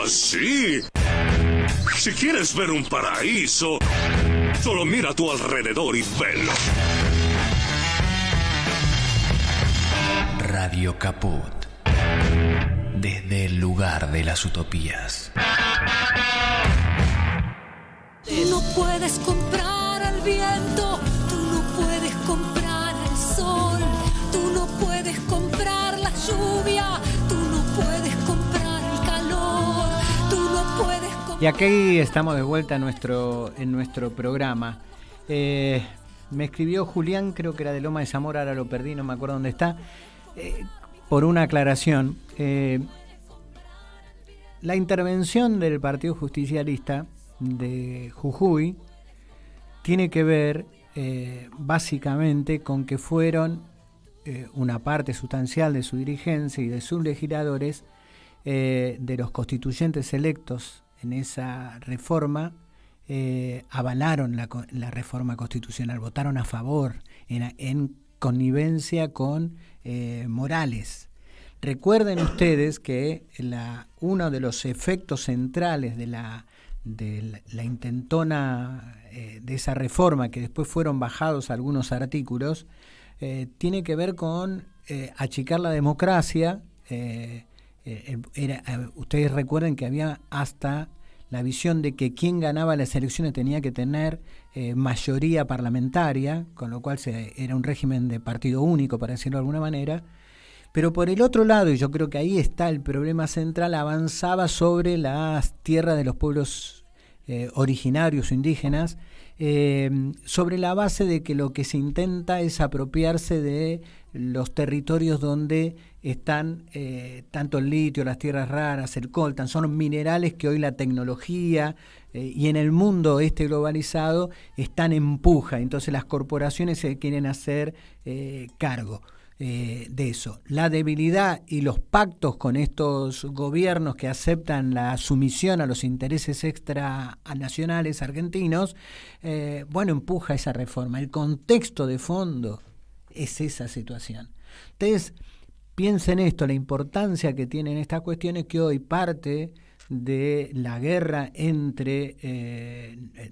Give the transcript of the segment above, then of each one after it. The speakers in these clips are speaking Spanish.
sí. Si quieres ver un paraíso, solo mira a tu alrededor y velo. Radio Caput. Desde el lugar de las utopías. Tú no puedes comprar al viento, tú no puedes comprar al sol, tú no puedes comprar la lluvia, tú no puedes comprar el calor, tú no puedes comprar... Y aquí estamos de vuelta en nuestro programa. Me escribió Julián, creo que era de Loma de Zamora, ahora lo perdí, no me acuerdo dónde está, por una aclaración. La intervención del Partido Justicialista de Jujuy tiene que ver básicamente con que fueron una parte sustancial de su dirigencia y de sus legisladores, de los constituyentes electos en esa reforma, avalaron la reforma constitucional, votaron a favor en connivencia con Morales. Recuerden ustedes que uno de los efectos centrales de la intentona de esa reforma, que después fueron bajados algunos artículos, tiene que ver con achicar la democracia. Ustedes recuerden que había hasta la visión de que quien ganaba las elecciones tenía que tener mayoría parlamentaria, con lo cual era un régimen de partido único, para decirlo de alguna manera. Pero por el otro lado, y yo creo que ahí está el problema central, avanzaba sobre las tierras de los pueblos originarios o indígenas, sobre la base de que lo que se intenta es apropiarse de los territorios donde están tanto el litio, las tierras raras, el coltan, son minerales que hoy la tecnología y en el mundo globalizado están en puja, entonces las corporaciones se quieren hacer cargo de eso. La debilidad y los pactos con estos gobiernos que aceptan la sumisión a los intereses extranacionales argentinos, empuja esa reforma. El contexto de fondo es esa situación. Entonces, piensen esto, la importancia que tienen estas cuestiones, que hoy parte de la guerra entre,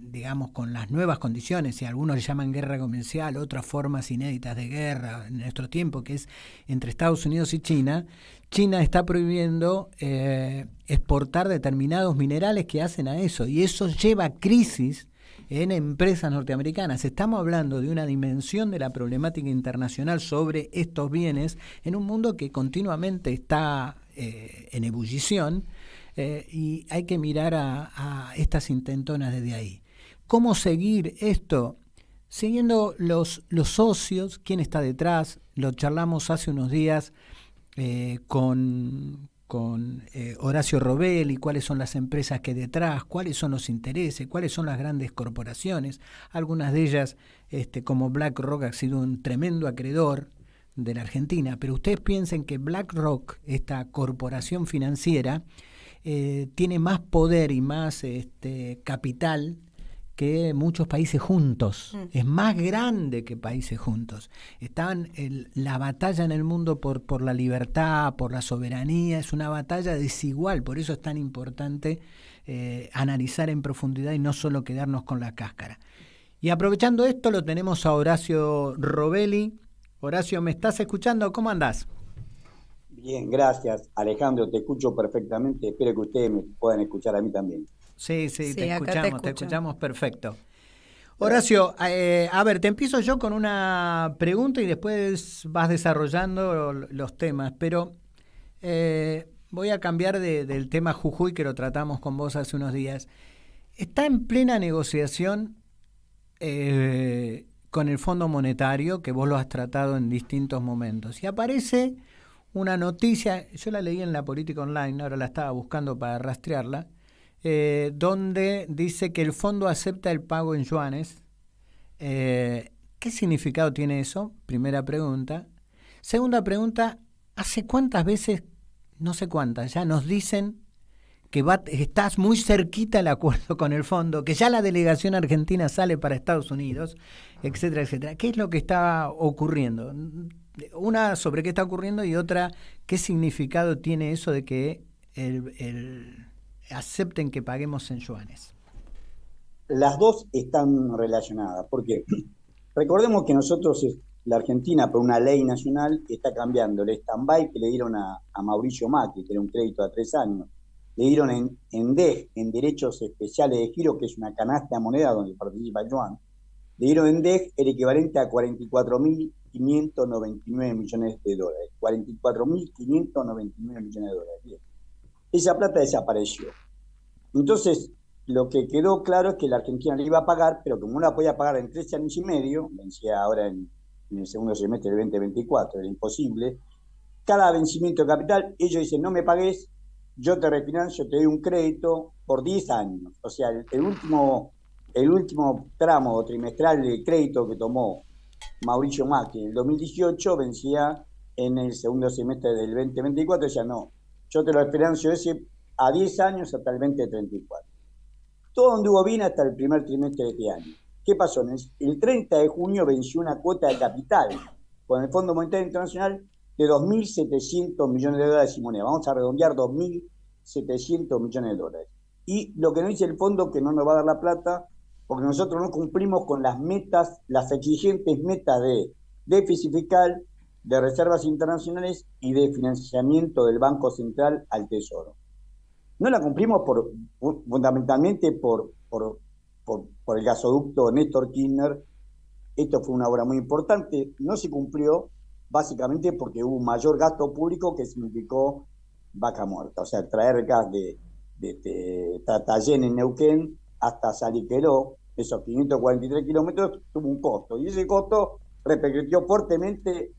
digamos, con las nuevas condiciones, y algunos le llaman guerra comercial, otras formas inéditas de guerra en nuestro tiempo, que es entre Estados Unidos y China. China está prohibiendo exportar determinados minerales que hacen a eso, y eso lleva a crisis en empresas norteamericanas. Estamos hablando de una dimensión de la problemática internacional sobre estos bienes en un mundo que continuamente está en ebullición. Y hay que mirar a estas intentonas desde ahí. ¿Cómo seguir esto? Siguiendo los socios, quién está detrás. Lo charlamos hace unos días con Horacio Robelli, cuáles son las empresas que hay detrás, cuáles son los intereses, cuáles son las grandes corporaciones. Algunas de ellas, como BlackRock, ha sido un tremendo acreedor de la Argentina. Pero ustedes piensen que BlackRock, esta corporación financiera, tiene más poder y más capital que muchos países juntos. Es más grande que países juntos. Están la batalla en el mundo por la libertad, por la soberanía, es una batalla desigual, por eso es tan importante analizar en profundidad y no solo quedarnos con la cáscara. Y aprovechando esto, lo tenemos a Horacio Robelli. Horacio, ¿me estás escuchando? ¿Cómo andás? Bien, gracias. Alejandro, te escucho perfectamente. Espero que ustedes me puedan escuchar a mí también. Sí, te escuchamos perfecto. Horacio, a ver, te empiezo yo con una pregunta y después vas desarrollando los temas, pero voy a cambiar del tema Jujuy, que lo tratamos con vos hace unos días. Está en plena negociación con el Fondo Monetario, que vos lo has tratado en distintos momentos, y aparece una noticia, yo la leí en La Política Online, ahora la estaba buscando para rastrearla, donde dice que el fondo acepta el pago en yuanes. ¿Qué significado tiene eso? Primera pregunta. Segunda pregunta, ¿hace cuántas veces, no sé cuántas, ya nos dicen que estás muy cerquita el acuerdo con el fondo, que ya la delegación argentina sale para Estados Unidos, etcétera, etcétera? ¿Qué es lo que está ocurriendo? Una, sobre qué está ocurriendo, y otra, ¿qué significado tiene eso de que el acepten que paguemos en yuanes? Las dos están relacionadas, porque recordemos que nosotros, la Argentina, por una ley nacional, está cambiando el stand-by que le dieron a Mauricio Macri, que era un crédito a 3 años. Le dieron en DEG, en Derechos Especiales de Giro, que es una canasta de moneda donde participa el yuan. Le dieron en DEG el equivalente a 44.599 millones de dólares. 44.599 millones de dólares. Bien. Esa plata desapareció. Entonces, lo que quedó claro es que la Argentina le iba a pagar, pero como no la podía pagar en 13 años y medio, vencía ahora en el segundo semestre del 2024, era imposible. Cada vencimiento de capital, ellos dicen, no me pagues, yo te refinancio, te doy un crédito por 10 años. O sea, el último tramo trimestral de crédito que tomó Mauricio Macri en el 2018 vencía en el segundo semestre del 2024. O sea, no, yo te lo refinancio ese a 10 años hasta el 2034. Todo anduvo bien hasta el primer trimestre de este año. ¿Qué pasó? El 30 de junio venció una cuota de capital con el Fondo Monetario Internacional de 2.700 millones de dólares y moneda. Vamos a redondear 2.700 millones de dólares. Y lo que nos dice el fondo que no nos va a dar la plata porque nosotros no cumplimos con las metas, las exigentes metas de déficit fiscal, de reservas internacionales y de financiamiento del Banco Central al Tesoro. No la cumplimos fundamentalmente por el gasoducto Néstor Kirchner. Esto fue una obra muy importante. No se cumplió básicamente porque hubo un mayor gasto público que significó vaca muerta. O sea, traer gas de Tratayén en Neuquén hasta Saliqueló, esos 543 kilómetros, tuvo un costo. Y ese costo repercutió fuertemente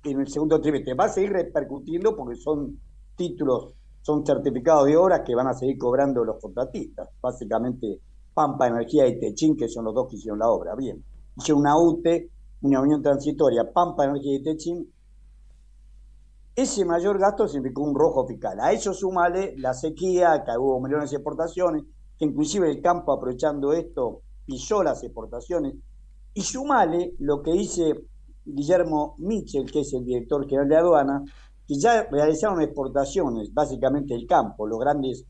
en el segundo trimestre. Va a seguir repercutiendo porque son títulos, son certificados de obras que van a seguir cobrando los contratistas. Básicamente Pampa Energía y Techín, que son los dos que hicieron la obra. Bien, hice una UTE, una unión transitoria, Pampa Energía y Techín. Ese mayor gasto significó un rojo fiscal. A eso sumale la sequía, que hubo millones de exportaciones, que inclusive el campo, aprovechando esto, pisó las exportaciones. Y sumale lo que dice Guillermo Michel, que es el director general de aduana, que ya realizaron exportaciones, básicamente el campo, los grandes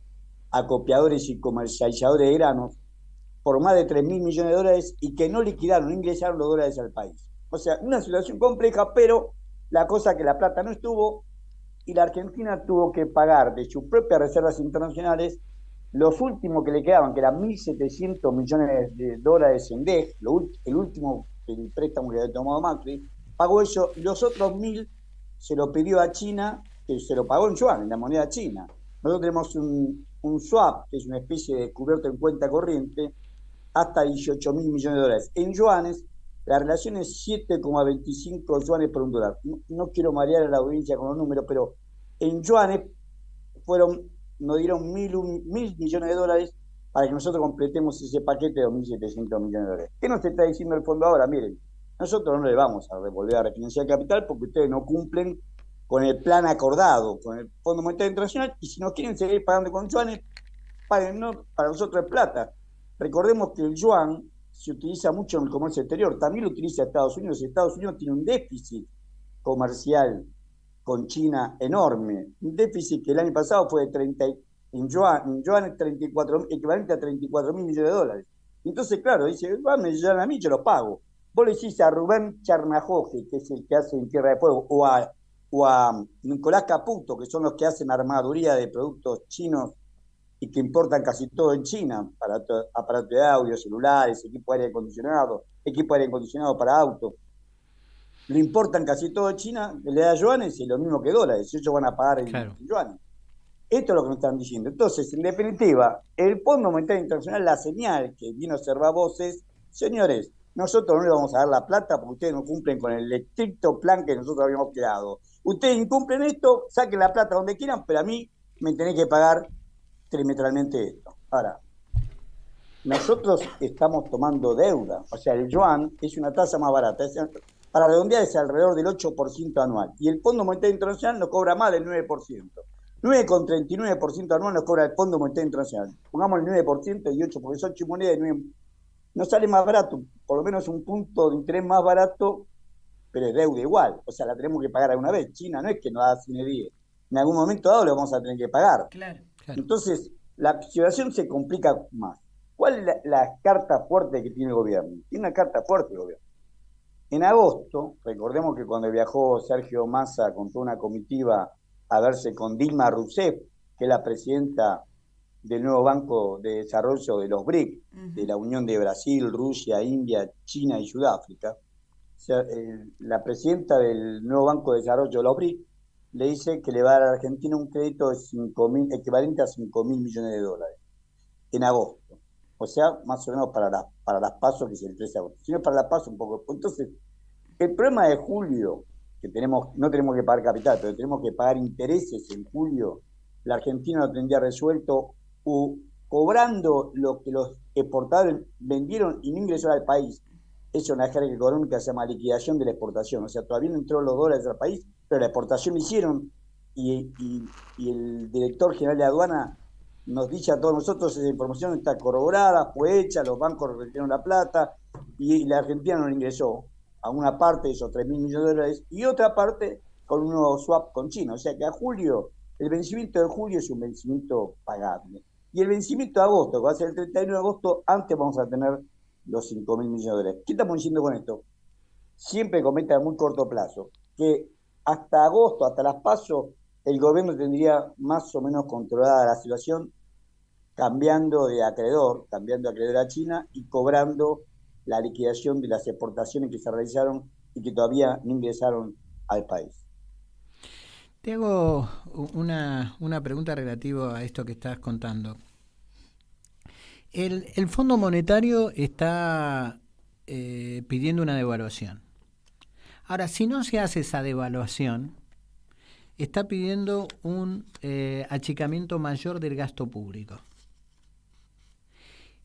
acopiadores y comercializadores de granos, por más de 3.000 millones de dólares y que no liquidaron, no ingresaron los dólares al país. O sea, una situación compleja, pero la cosa que la plata no estuvo y la Argentina tuvo que pagar de sus propias reservas internacionales los últimos que le quedaban, que eran 1.700 millones de dólares en DEG, el último el préstamo que había tomado Macri, pagó eso, y los otros 1.000 se lo pidió a China, que se lo pagó en yuan, en la moneda china. Nosotros tenemos un swap, que es una especie de cubierto en cuenta corriente, hasta 18.000 millones de dólares. En yuanes, la relación es 7,25 yuanes por un dólar. No quiero marear a la audiencia con los números, pero en yuanes nos dieron 1.000 millones de dólares para que nosotros completemos ese paquete de 2.700 millones de dólares. ¿Qué nos está diciendo el fondo ahora? Miren, nosotros no le vamos a volver a refinanciar capital porque ustedes no cumplen con el plan acordado con el Fondo Monetario Internacional y si nos quieren seguir pagando con yuanes, paguen, no, para nosotros es plata. Recordemos que el yuan se utiliza mucho en el comercio exterior, también lo utiliza Estados Unidos. Estados Unidos tiene un déficit comercial con China enorme, un déficit que el año pasado fue de en yuan 34, equivalente a 34.000 millones de dólares. Entonces, claro, dice, me llegan a mí, yo los pago. Vos le decís a Rubén Charnajoje, que es el que hace en Tierra de Fuego, o a Nicolás Caputo, que son los que hacen armaduría de productos chinos y que importan casi todo en China, aparato de audio, celulares, equipo de aire acondicionado para autos. Lo importan casi todo en China, le da yuanes y lo mismo que dólares, ellos van a pagar en yuanes. Esto es lo que nos están diciendo. Entonces, en definitiva, el Fondo Monetario Internacional, la señal que vino a observar vos es, señores, nosotros no le vamos a dar la plata porque ustedes no cumplen con el estricto plan que nosotros habíamos creado. Ustedes incumplen esto, saquen la plata donde quieran, pero a mí me tenés que pagar trimestralmente esto. Ahora, nosotros estamos tomando deuda, o sea, el yuan es una tasa más barata, para redondear es alrededor del 8% anual, y el Fondo Monetario Internacional nos cobra más del 9%. 9,39% anual nos cobra el Fondo Monetario Internacional. Pongamos el 9% y 8, porque es 8 monedas y 9. Nos sale más barato, por lo menos un punto de interés más barato, pero es deuda igual. O sea, la tenemos que pagar alguna vez. China no es que nos da cine 10. En algún momento dado lo vamos a tener que pagar. Claro. Entonces, la situación se complica más. ¿Cuál es la carta fuerte que tiene el gobierno? Tiene una carta fuerte el gobierno. En agosto, recordemos que cuando viajó Sergio Massa con toda una comitiva a verse con Dilma Rousseff, que es la presidenta del nuevo Banco de Desarrollo de los BRIC, de la Unión de Brasil, Rusia, India, China y Sudáfrica, la presidenta del nuevo Banco de Desarrollo de los BRIC le dice que le va a dar a Argentina un crédito de equivalente a 5.000 millones de dólares en agosto. O sea, más o menos para las PASO, que es el 13 de agosto. Si no es para las PASO, un poco. Entonces, el problema de julio, que no tenemos que pagar capital, pero tenemos que pagar intereses en julio, la Argentina lo tendría resuelto cobrando lo que los exportadores vendieron y no ingresó al país. Es una jerga económica que se llama liquidación de la exportación. O sea, todavía no entró los dólares al país, pero la exportación la hicieron y el director general de aduana nos dice a todos nosotros, esa información está corroborada, fue hecha, los bancos retiraron la plata y la Argentina no ingresó a una parte de esos 3.000 millones de dólares y otra parte con un nuevo swap con China. O sea que a julio, el vencimiento de julio es un vencimiento pagable. Y el vencimiento de agosto, que va a ser el 31 de agosto, antes vamos a tener los 5.000 millones de dólares. ¿Qué estamos diciendo con esto? Siempre con meta a muy corto plazo, que hasta agosto, hasta las PASO, el gobierno tendría más o menos controlada la situación, cambiando de acreedor a China y cobrando la liquidación de las exportaciones que se realizaron y que todavía no ingresaron al país. Te hago una pregunta relativa a esto que estás contando. El Fondo Monetario está pidiendo una devaluación. Ahora, si no se hace esa devaluación, está pidiendo un achicamiento mayor del gasto público.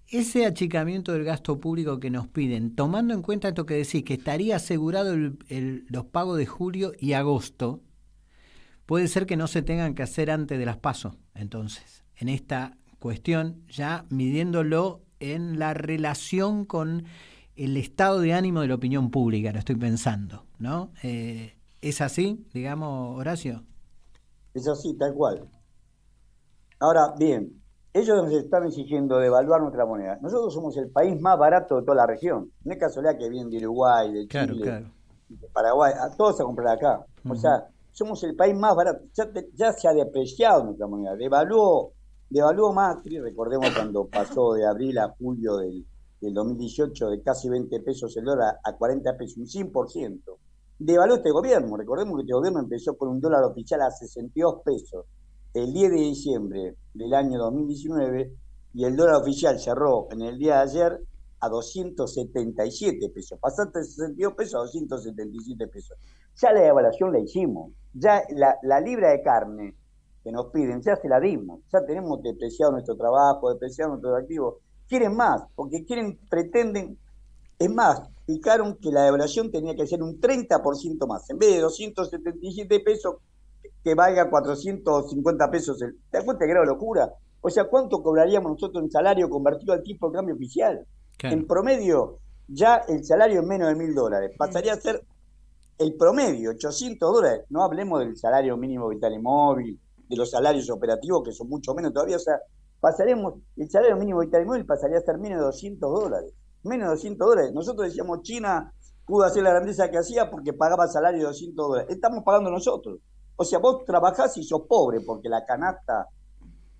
Ese achicamiento del gasto público que nos piden, tomando en cuenta esto que decís, que estaría asegurado los pagos de julio y agosto, puede ser que no se tengan que hacer antes de las PASO, entonces, en esta cuestión, ya midiéndolo en la relación con el estado de ánimo de la opinión pública, lo estoy pensando, ¿no? ¿Es así, digamos, Horacio? Es así, tal cual. Ahora, bien, ellos nos están exigiendo devaluar nuestra moneda. Nosotros somos el país más barato de toda la región. No es casualidad que vienen de Uruguay, de Chile, de Paraguay, a todos a comprar acá. O sea, somos el país más barato. Ya se ha depreciado nuestra moneda. Devaluó Macri, recordemos cuando pasó de abril a julio del 2018 de casi 20 pesos el dólar a 40 pesos, un 100%. Devaluó este gobierno. Recordemos que este gobierno empezó con un dólar oficial a 62 pesos el 10 de diciembre del año 2019 y el dólar oficial cerró en el día de ayer a 277 pesos. Pasaste de 62 pesos a 277 pesos. Ya la devaluación la hicimos. Ya la libra de carne que nos piden, ya se la dimos. Ya tenemos depreciado nuestro trabajo, depreciado nuestros activos. Quieren más, porque pretenden. Es más, fijaron que la devaluación tenía que ser un 30% más. En vez de 277 pesos, que valga 450 pesos. ¿Te das cuenta que era una locura? O sea, ¿cuánto cobraríamos nosotros en salario convertido al tipo de cambio oficial? Claro. En promedio, ya el salario es menos de $1.000. Pasaría a ser el promedio, $800. No hablemos del salario mínimo vital y móvil, de los salarios operativos, que son mucho menos todavía. O sea, el salario mínimo vital y móvil pasaría a ser menos de $200. Menos de $200. Nosotros decíamos, China pudo hacer la grandeza que hacía porque pagaba salario de $200. Estamos pagando nosotros. O sea, vos trabajás y sos pobre porque la canasta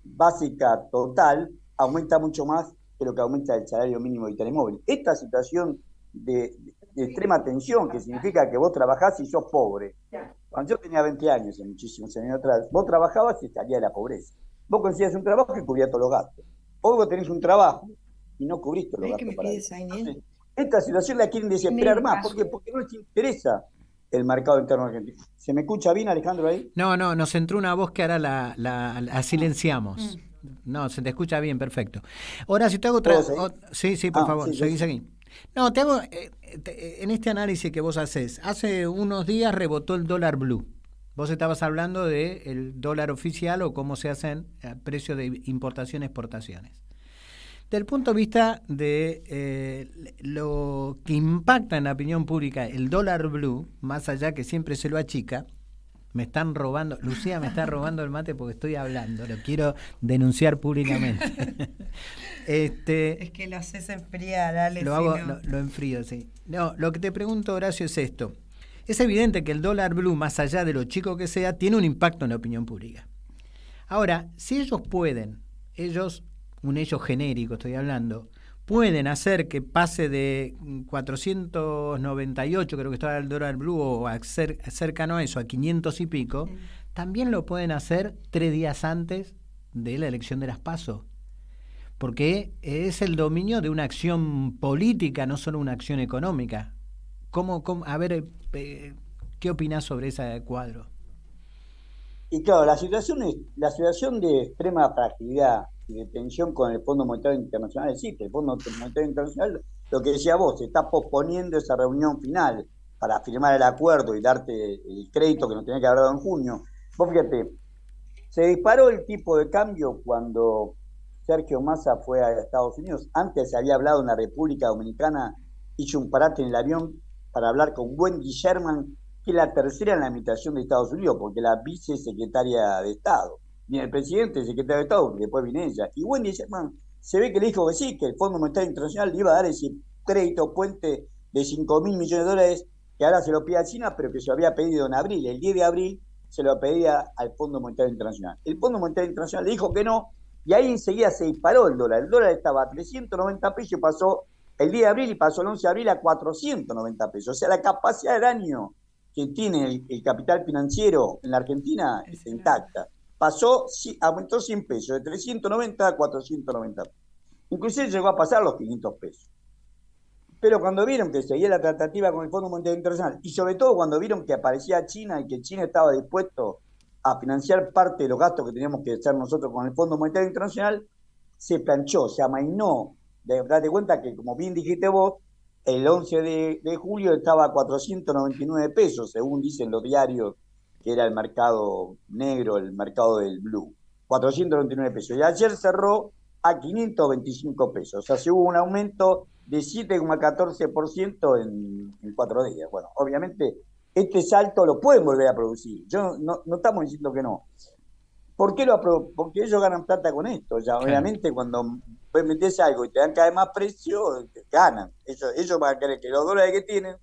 básica total aumenta mucho más que lo que aumenta el salario mínimo vital y móvil. Esta situación de extrema tensión, que significa que vos trabajás y sos pobre. Cuando yo tenía 20 años, muchísimos años atrás, vos trabajabas y salías de la pobreza. Vos conseguías un trabajo y cubrías todos los gastos. Hoy vos tenés un trabajo y no cubriste los gastos para eso. Entonces, esta situación la quieren desesperar más. ¿Por qué? Porque no les interesa el mercado interno argentino. ¿Se me escucha bien, Alejandro, ahí? No, nos entró una voz que ahora la silenciamos. No, se te escucha bien, perfecto. Ahora, si te hago otra... Sí, por favor, seguís aquí. No, te hago... en este análisis que vos haces, hace unos días rebotó el dólar blue. Vos estabas hablando del dólar oficial o cómo se hacen precios de importación-exportaciones. Desde el punto de vista de lo que impacta en la opinión pública el dólar blue, más allá que siempre se lo achica, Me están robando, Lucía me está robando el mate porque estoy hablando, lo quiero denunciar públicamente. Es que lo haces enfriar, Ale. Lo hago, lo enfrío, sí. No, lo que te pregunto, Horacio, es esto. Es evidente que el dólar blue, más allá de lo chico que sea, tiene un impacto en la opinión pública. Ahora, si ellos pueden, un ellos genérico estoy hablando, pueden hacer que pase de 498, creo que estaba el dólar blue, o cercano a eso, a 500 y pico, también lo pueden hacer 3 días antes de la elección de las PASO. Porque es el dominio de una acción política, no solo una acción económica. A ver, ¿qué opinás sobre ese cuadro? Y claro, la situación de extrema fragilidad y de tensión con el Fondo Monetario Internacional existe. El Fondo Monetario Internacional, lo que decía vos, está posponiendo esa reunión final para firmar el acuerdo y darte el crédito que nos tenía que haber dado en junio. Vos fíjate, se disparó el tipo de cambio cuando Sergio Massa fue a Estados Unidos. Antes se había hablado en la República Dominicana, hizo un parate en el avión para hablar con Wendy Sherman, que es la tercera en la administración de Estados Unidos, porque la vicesecretaria de Estado. Viene el presidente, el secretario de Estado, después viene ella. Y Wendy Sherman se ve que le dijo que sí, que el Fondo Monetario Internacional le iba a dar ese crédito puente de $5.000 millones, que ahora se lo pide a China, pero que se lo había pedido en abril. El 10 de abril se lo pedía al Fondo Monetario Internacional. El Fondo Monetario Internacional le dijo que no, y ahí enseguida se disparó el dólar. El dólar estaba a 390 pesos y pasó el 10 de abril y pasó el 11 de abril a 490 pesos. O sea, la capacidad de daño que tiene el capital financiero en la Argentina está intacta. Aumentó 100 pesos, de 390 a 490. Inclusive llegó a pasar los 500 pesos. Pero cuando vieron que seguía la tratativa con el Fondo Monetario Internacional, y sobre todo cuando vieron que aparecía China y que China estaba dispuesto a financiar parte de los gastos que teníamos que hacer nosotros con el Fondo Monetario Internacional, se planchó, se amainó. Date cuenta que, como bien dijiste vos, el 11 de julio estaba a 499 pesos, según dicen los diarios, que era el mercado negro, el mercado del blue. 499 pesos. Y ayer cerró a 525 pesos. O sea, se hubo un aumento de 7,14% en 4 días. Bueno, obviamente este salto lo pueden volver a producir. No estamos diciendo que no. ¿Por qué Porque ellos ganan plata con esto. Ya, obviamente, cuando metes algo y te dan cada vez más precio, ganan. Ellos van a querer que los dólares que tienen,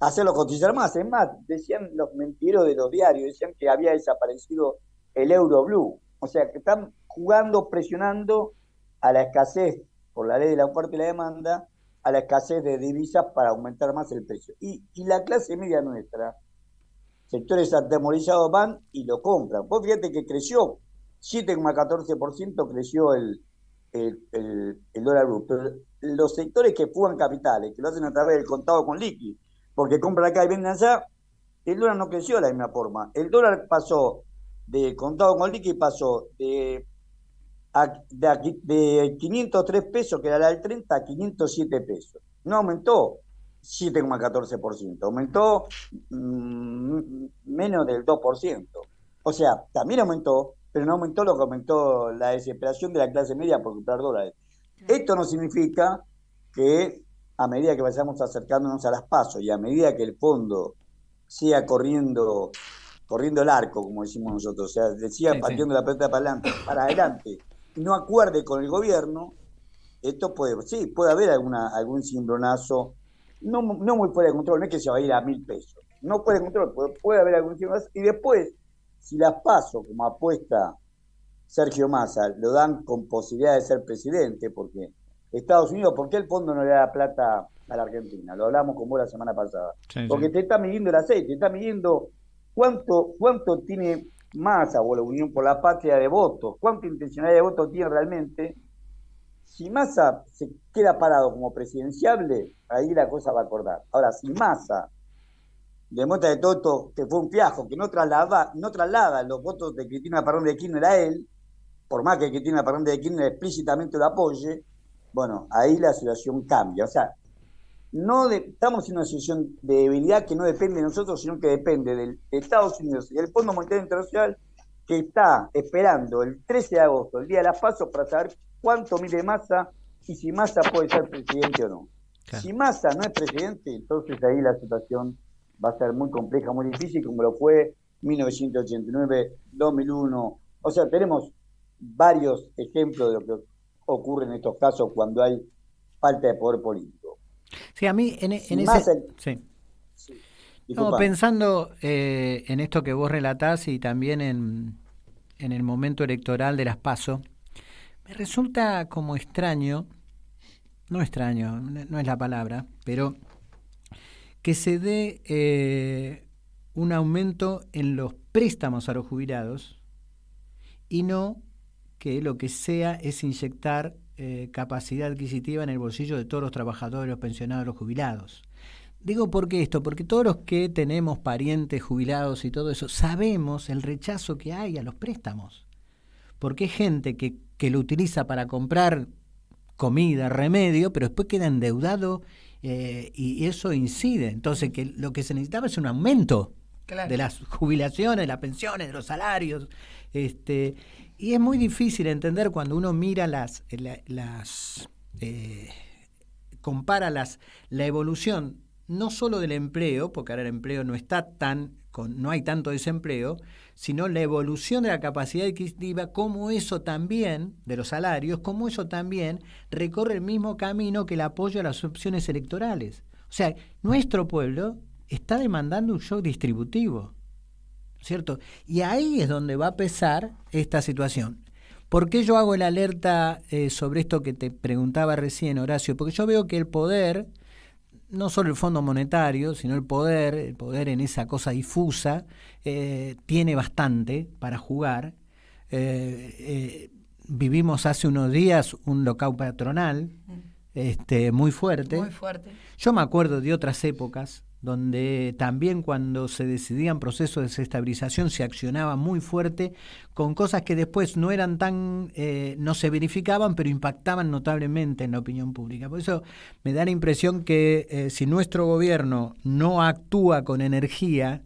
hacerlos cotizar más. Es más, decían los mentiros de los diarios, decían que había desaparecido el euro blue. O sea, que están jugando, presionando a la escasez, por la ley de la oferta y la demanda, a la escasez de divisas para aumentar más el precio. Y la clase media nuestra, sectores atemorizados, van y lo compran. Vos fíjate que creció, 7,14% creció el dólar blue. Pero los sectores que fugan capitales, que lo hacen a través del contado con liqui, porque compran acá y venden allá, el dólar no creció de la misma forma. El dólar pasó de contado con liqui, pasó de 503 pesos, que era la del 30, a 507 pesos. No aumentó 7,14%, aumentó menos del 2%. O sea, también aumentó, pero no aumentó lo que aumentó la desesperación de la clase media por comprar dólares. Esto no significa que a medida que vayamos acercándonos a las PASO y a medida que el fondo siga corriendo el arco, como decimos nosotros, o sea, siga pateando la pelota para adelante, y no acuerde con el gobierno, esto puede haber algún cimbronazo, no muy fuera de control, no es que se va a ir a 1.000 pesos, no fuera de control, puede haber algún cimbronazo, y después, si las PASO, como apuesta Sergio Massa, lo dan con posibilidad de ser presidente, porque Estados Unidos, ¿por qué el fondo no le da plata a la Argentina? Lo hablamos con vos la semana pasada. Porque te está midiendo el aceite, te está midiendo cuánto tiene Massa o la Unión por la Patria de votos, cuánta intencionalidad de votos tiene realmente. Si Massa se queda parado como presidenciable, ahí la cosa va a acordar. Ahora, si Massa demuestra de todo esto que fue un fiasco, que no traslada los votos de Cristina Fernández de Kirchner a él, por más que Cristina Fernández de Kirchner explícitamente lo apoye, bueno, ahí la situación cambia. O sea, estamos en una situación de debilidad que no depende de nosotros, sino que depende de Estados Unidos y del Fondo Monetario Internacional, que está esperando el 13 de agosto, el día de las PASO, para saber cuánto mide Massa y si Massa puede ser presidente o no. Claro. Si Massa no es presidente, entonces ahí la situación va a ser muy compleja, muy difícil, como lo fue 1989, 2001. O sea, tenemos varios ejemplos de lo que ocurre en estos casos cuando hay falta de poder político. Sí, a mí en Sí, ese... Sí. Sí, No, disculpa. pensando en esto que vos relatás y también en el momento electoral de las PASO, me resulta como extraño, no extraño, no es la palabra, pero que se dé un aumento en los préstamos a los jubilados y no que lo que sea es inyectar capacidad adquisitiva en el bolsillo de todos los trabajadores, los pensionados, los jubilados. Digo, ¿por qué esto? Porque todos los que tenemos parientes jubilados y todo eso, sabemos el rechazo que hay a los préstamos. Porque hay gente que lo utiliza para comprar comida, remedio, pero después queda endeudado y eso incide. Entonces, que lo que se necesitaba es un aumento de las jubilaciones, de las pensiones, de los salarios. Y es muy difícil entender cuando uno mira compara la evolución no solo del empleo, porque ahora el empleo no está no hay tanto desempleo, sino la evolución de la capacidad adquisitiva, cómo eso también, de los salarios, cómo eso también recorre el mismo camino que el apoyo a las opciones electorales. O sea, nuestro pueblo está demandando un shock distributivo, ¿cierto? Y ahí es donde va a pesar esta situación. ¿Por qué yo hago el alerta sobre esto que te preguntaba recién, Horacio? Porque yo veo que el poder, no solo el Fondo Monetario, sino el poder en esa cosa difusa, tiene bastante para jugar. Vivimos hace unos días un lockout patronal muy fuerte. Muy fuerte. Yo me acuerdo de otras épocas donde también cuando se decidían procesos de desestabilización se accionaba muy fuerte con cosas que después no eran no se verificaban, pero impactaban notablemente en la opinión pública. Por eso me da la impresión que si nuestro gobierno no actúa con energía,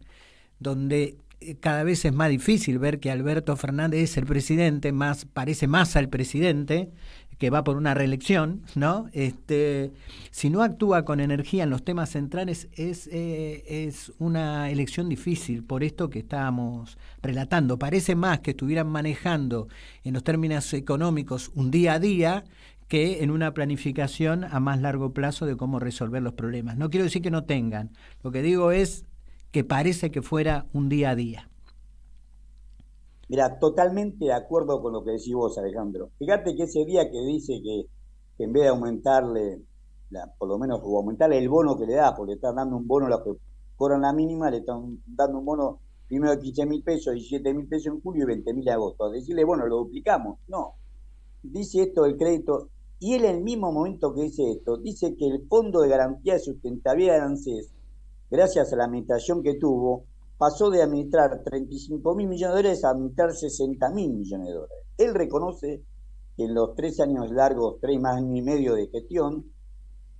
donde cada vez es más difícil ver que Alberto Fernández es el presidente, parece más al presidente, que va por una reelección, ¿no? Si no actúa con energía en los temas centrales es una elección difícil, por esto que estábamos relatando. Parece más que estuvieran manejando en los términos económicos un día a día que en una planificación a más largo plazo de cómo resolver los problemas. No quiero decir que no tengan, lo que digo es que parece que fuera un día a día. Mira, totalmente de acuerdo con lo que decís vos, Alejandro. Fíjate que ese día que dice que en vez de aumentarle, por lo menos o aumentarle el bono que le da, porque le están dando un bono a los que cobran la mínima, le están dando un bono primero de 15.000 pesos, 17.000 pesos en julio y 20.000 en agosto. Decirle, bueno, lo duplicamos. No. Dice esto del crédito, y él en el mismo momento que dice esto, dice que el Fondo de Garantía de Sustentabilidad de ANSES, gracias a la administración que tuvo, pasó de administrar 35.000 millones de dólares a administrar 60.000 millones de dólares. Él reconoce que en los 3 años largos, 3 más años y medio de gestión,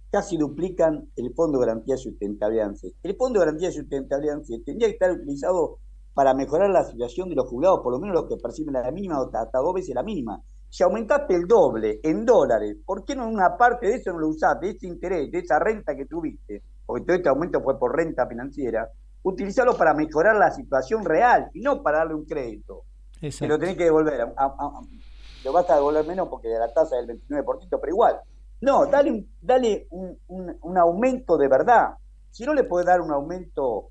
casi duplican el Fondo de Garantía de Sustentabilidad ANSES. El Fondo de Garantía de Sustentabilidad ANSES tendría que estar utilizado para mejorar la situación de los jubilados, por lo menos los que perciben la mínima o hasta 2 veces la mínima. Si aumentaste el doble en dólares, ¿por qué no una parte de eso no lo usaste, de ese interés, de esa renta que tuviste? Porque todo este aumento fue por renta financiera. Utilizarlo para mejorar la situación real y no para darle un crédito. Exacto. Que lo tenés que devolver. Lo vas a devolver menos porque la tasa es del 29%, pero igual. No, dale un aumento de verdad. Si no le podés dar un aumento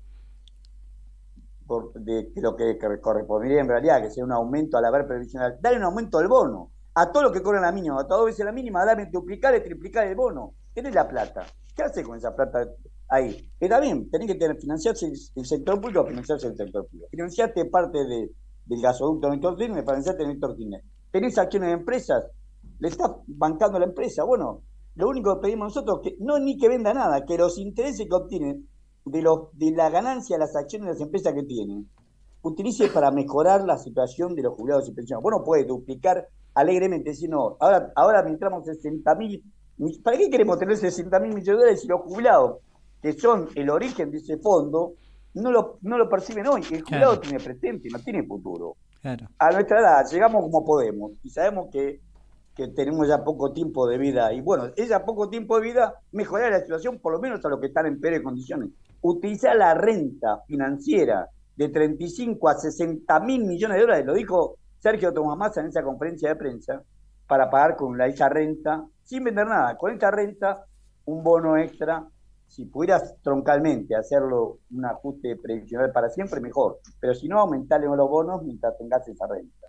de lo que correspondería en realidad, que sea un aumento al haber previsional, dale un aumento al bono. A todo lo que cobran la mínima, a 2 veces la mínima, dame duplicar y triplicar el bono. Tenés la plata. ¿Qué haces con esa plata ahí? Está bien, tenés que financiarse el sector público, financiarse el sector público. Financiaste parte del gasoducto Néstor Kirchner, financiaste Néstor Kirchner. Tenés acciones de empresas, le estás bancando a la empresa. Bueno, lo único que pedimos nosotros es que no ni que venda nada, que los intereses que obtienen de la ganancia de las acciones de las empresas que tienen, utilice para mejorar la situación de los jubilados y pensionados. Vos no podés duplicar alegremente, decir, no, ahora administramos 60.000. ¿Para qué queremos tener 60.000 millones de dólares si los jubilados, que son el origen de ese fondo, no lo perciben hoy? El jubilado tiene presente, no tiene futuro. Claro. A nuestra edad llegamos como podemos y sabemos que tenemos ya poco tiempo de vida. Y bueno, ese poco tiempo de vida, mejorar la situación por lo menos a los que están en peores condiciones. Utilizar la renta financiera de 35 a 60 mil millones de dólares, lo dijo Sergio Tomás Massa en esa conferencia de prensa, para pagar con esa renta, sin vender nada, con esta renta, un bono extra. Si pudieras troncalmente hacerlo un ajuste previsional para siempre, mejor. Pero si no, aumentarle los bonos mientras tengas esa renta.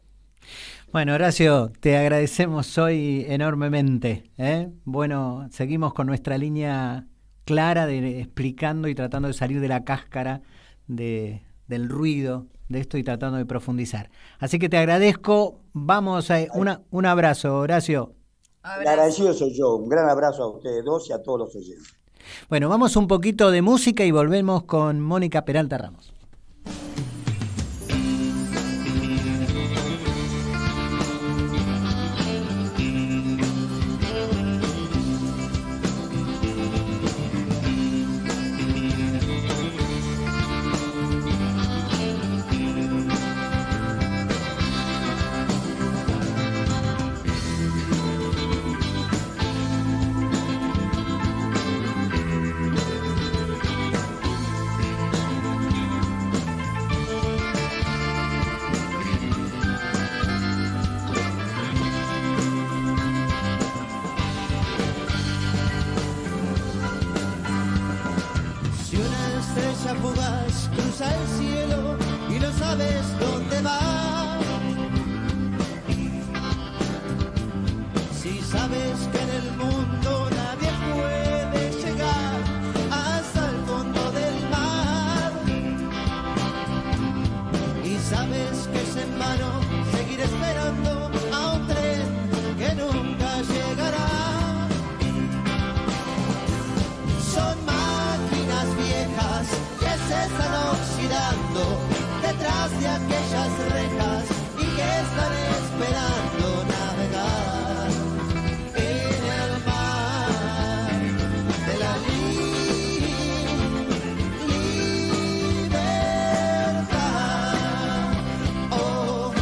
Bueno, Horacio, te agradecemos hoy enormemente, ¿eh? Bueno, seguimos con nuestra línea clara de explicando y tratando de salir de la cáscara del ruido de esto y tratando de profundizar. Así que te agradezco. Vamos a un abrazo, Horacio. El agradecido soy yo. Un gran abrazo a ustedes dos y a todos los oyentes. Bueno, vamos un poquito de música y volvemos con Mónica Peralta Ramos. Fugaz cruza el cielo y no sabes dónde va. Si sabes que en el mundo nadie puede llegar hasta el fondo del mar, y sabes que es en vano seguir esperando a un tren que nunca llegará. Son máquinas viejas se están oxidando detrás de aquellas rejas y que están esperando navegar en el mar de la libertad. Oh.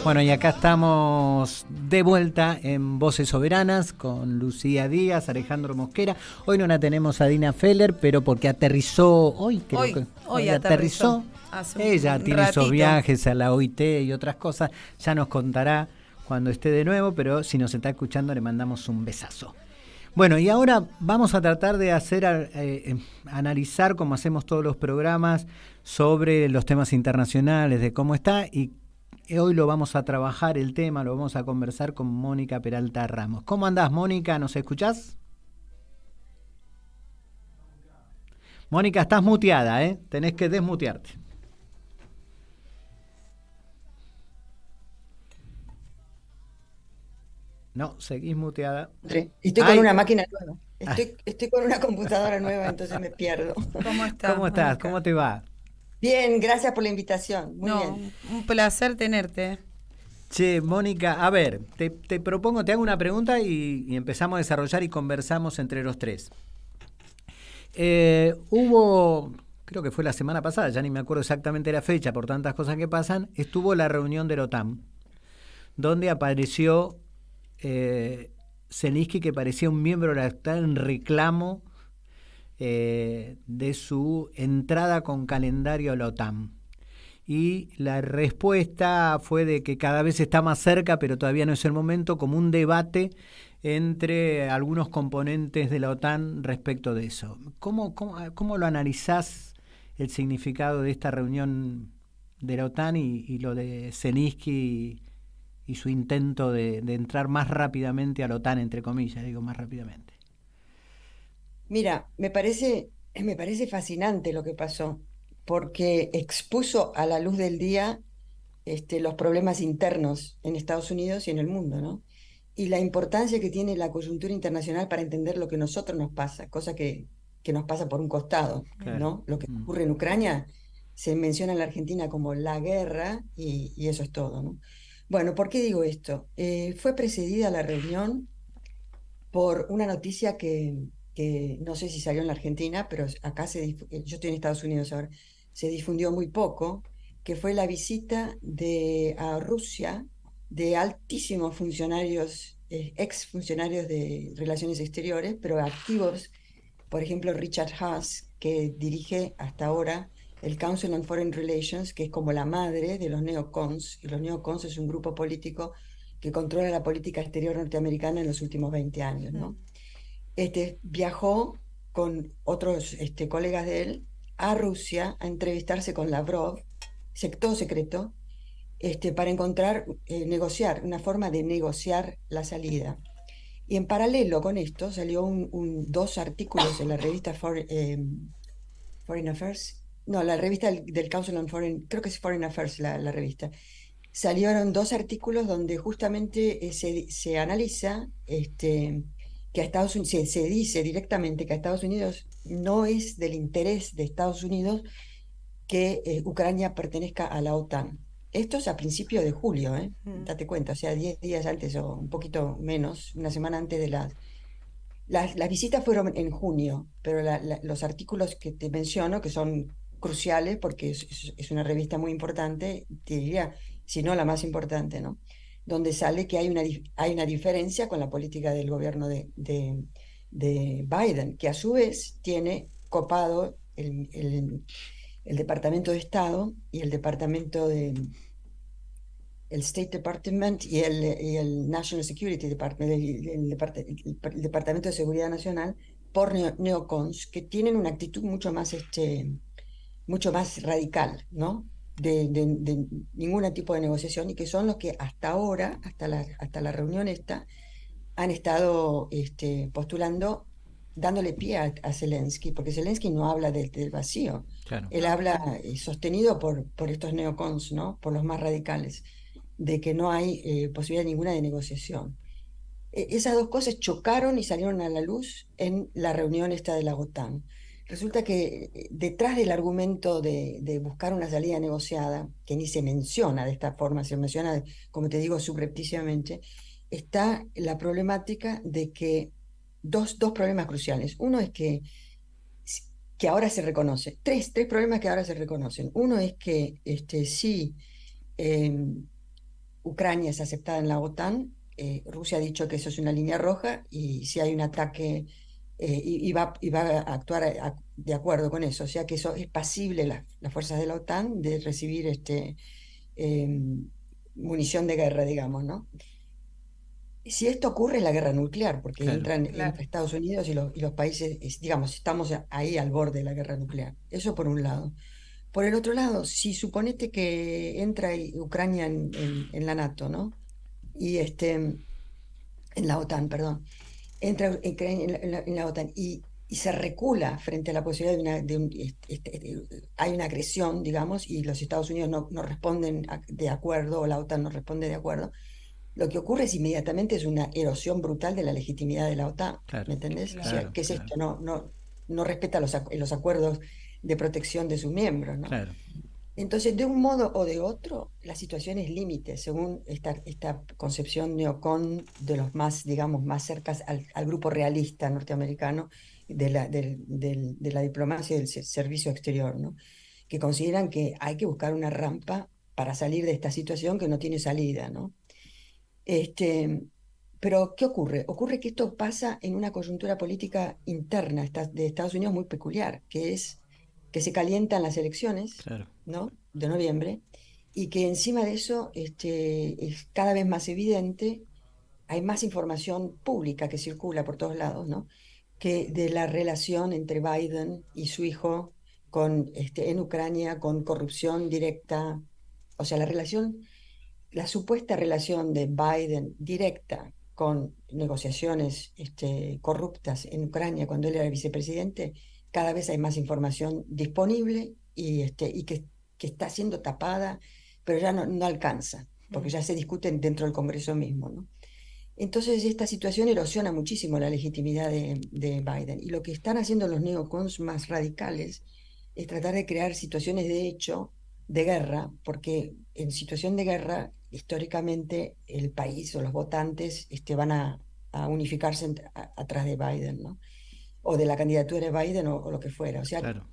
Bueno, y acá estamos de vuelta en Voces Soberanas con Lucía Díaz, Alejandro Mosquera. Hoy no la tenemos a Dina Feller, pero porque aterrizó hoy, hoy aterrizó. Ella tiene esos viajes a la OIT y otras cosas. Ya nos contará cuando esté de nuevo, pero si nos está escuchando le mandamos un besazo. Bueno, y ahora vamos a tratar de analizar, como hacemos todos los programas, sobre los temas internacionales, de cómo está, y hoy lo vamos a trabajar el tema, lo vamos a conversar con Mónica Peralta Ramos. ¿Cómo andás, Mónica? ¿Nos escuchás? Mónica, estás muteada, ¿eh? Tenés que desmutearte. No, seguís muteada. Estoy con una máquina nueva. Estoy con una computadora nueva, entonces me pierdo. ¿Cómo estás? Mónica? ¿Cómo te va? Bien, gracias por la invitación. Muy bien. Un placer tenerte. Che, Mónica, a ver, te propongo, te hago una pregunta y empezamos a desarrollar y conversamos entre los tres. Hubo, creo que fue la semana pasada, ya ni me acuerdo exactamente la fecha por tantas cosas que pasan, estuvo la reunión de la OTAN, donde apareció Zelensky, que parecía un miembro de la OTAN en reclamo de su entrada con calendario a la OTAN. Y la respuesta fue de que cada vez está más cerca, pero todavía no es el momento, como un debate entre algunos componentes de la OTAN respecto de eso. ¿Cómo lo analizás, el significado de esta reunión de la OTAN y lo de Zelensky y su intento de entrar más rápidamente a la OTAN, entre comillas, digo más rápidamente? Mira, me parece fascinante lo que pasó, porque expuso a la luz del día los problemas internos en Estados Unidos y en el mundo, ¿no? Y la importancia que tiene la coyuntura internacional para entender lo que a nosotros nos pasa, cosa que nos pasa por un costado, Claro. ¿no? Lo que Mm. ocurre en Ucrania se menciona en la Argentina como la guerra y eso es todo, ¿no? Bueno, ¿por qué digo esto? Fue precedida la reunión por una noticia que no sé si salió en la Argentina, pero acá yo estoy en Estados Unidos ahora, se difundió muy poco, que fue la visita a Rusia de altísimos funcionarios, ex funcionarios de Relaciones Exteriores, pero activos, por ejemplo, Richard Haass, que dirige hasta ahora el Council on Foreign Relations, que es como la madre de los neocons, y los neocons es un grupo político que controla la política exterior norteamericana en los últimos 20 años, ¿no? Viajó con otros colegas de él a Rusia a entrevistarse con Lavrov, todo secreto, para encontrar, negociar, una forma de negociar la salida. Y en paralelo con esto salió dos artículos en la revista Foreign Affairs, no, la revista del Council on Foreign, creo que es Foreign Affairs la revista. Salieron dos artículos donde justamente se analiza que a Estados Unidos, se dice directamente que a Estados Unidos no es del interés de Estados Unidos que Ucrania pertenezca a la OTAN. Esto es a principios de julio, date cuenta, o sea, 10 días antes o un poquito menos, una semana antes de las visitas fueron en junio, pero los artículos que te menciono, que son cruciales porque es una revista muy importante, te diría, si no la más importante, ¿no? Donde sale que hay una diferencia con la política del gobierno de Biden, que a su vez tiene copado el Departamento de Estado y el Departamento el State Department y el National Security Department, el Departamento de Seguridad Nacional, por neocons, que tienen una actitud mucho más radical, ¿no? De ningún tipo de negociación y que son los que hasta ahora, hasta la reunión esta, han estado postulando, dándole pie a Zelensky, porque Zelensky no habla del vacío, Claro. él habla sostenido por estos neocons, ¿no? Por los más radicales, de que no hay posibilidad ninguna de negociación. Esas dos cosas chocaron y salieron a la luz en la reunión esta de la OTAN. Resulta que detrás del argumento de buscar una salida negociada, que ni se menciona de esta forma, se menciona, como te digo, subrepticiamente, está la problemática de que dos problemas cruciales. Uno es que ahora se reconoce, tres problemas que ahora se reconocen. Uno es que sí, Ucrania es aceptada en la OTAN, Rusia ha dicho que eso es una línea roja y si hay un ataque y va a actuar de acuerdo con eso, o sea que eso es pasible las fuerzas de la OTAN de recibir eh, munición de guerra, digamos, ¿no? Si esto ocurre es la guerra nuclear, porque Claro. entra Estados Unidos y los países, digamos, estamos ahí al borde de la guerra nuclear. Eso por un lado. Por el otro lado, si suponete que entra Ucrania en la NATO, ¿no? Y en la OTAN, perdón, entra Ucrania en la OTAN y se recula frente a la posibilidad hay una agresión, digamos, y los Estados Unidos no responden de acuerdo, o la OTAN no responde de acuerdo, lo que ocurre es inmediatamente es una erosión brutal de la legitimidad de la OTAN, Claro, ¿me entendés? O sea, claro, ¿qué es claro. esto? No respeta los acuerdos de protección de sus miembros, ¿no? Claro. Entonces, de un modo o de otro, la situación es límite, según esta concepción neocon de los más, digamos, más cercas al grupo realista norteamericano de la diplomacia y del servicio exterior, ¿no? Que consideran que hay que buscar una rampa para salir de esta situación que no tiene salida, ¿no? Este, pero, ¿qué ocurre? Ocurre que esto pasa en una coyuntura política interna de Estados Unidos muy peculiar, que es que se calientan las elecciones, Claro. ¿no? De noviembre, y que encima de eso es cada vez más evidente, hay más información pública que circula por todos lados, ¿no? Que de la relación entre Biden y su hijo en Ucrania con corrupción directa, o sea, la supuesta relación de Biden directa con negociaciones corruptas en Ucrania cuando él era vicepresidente, cada vez hay más información disponible y que está siendo tapada, pero ya no alcanza, porque ya se discuten dentro del Congreso mismo, ¿no? Entonces esta situación erosiona muchísimo la legitimidad de Biden. Y lo que están haciendo los neocons más radicales es tratar de crear situaciones de hecho de guerra, porque en situación de guerra, históricamente, el país o los votantes van a unificarse atrás de Biden, ¿no? O de la candidatura de Biden o lo que fuera. O sea, Claro.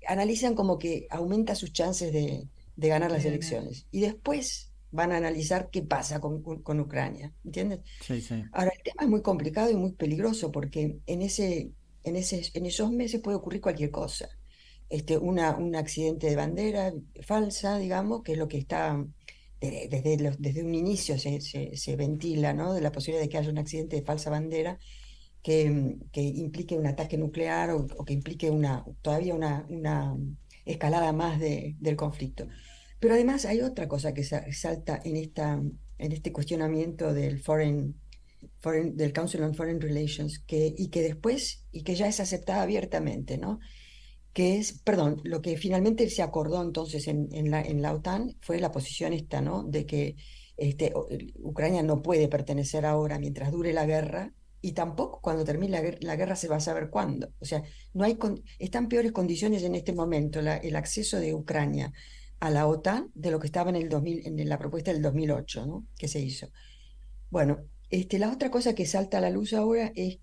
analizan como que aumenta sus chances de ganar las De ganar. elecciones. Y después van a analizar qué pasa con Ucrania, ¿entiendes? Sí, sí. Ahora, el tema es muy complicado y muy peligroso porque en esos meses puede ocurrir cualquier cosa. Un accidente de bandera falsa, digamos, que es lo que está, desde un inicio se ventila, ¿no? De la posibilidad de que haya un accidente de falsa bandera que implique un ataque nuclear o que implique todavía una escalada más del conflicto. Pero además hay otra cosa que salta en este cuestionamiento del Council on Foreign Relations, y que ya es aceptada abiertamente, ¿no? Perdón, lo que finalmente se acordó entonces en la OTAN fue la posición esta, ¿no? De que Ucrania no puede pertenecer ahora mientras dure la guerra, y tampoco cuando termine la guerra se va a saber cuándo. O sea, están peores condiciones en este momento el acceso de Ucrania a la OTAN de lo que estaba en la propuesta del 2008, ¿no? Que se hizo. Bueno, la otra cosa que salta a la luz ahora es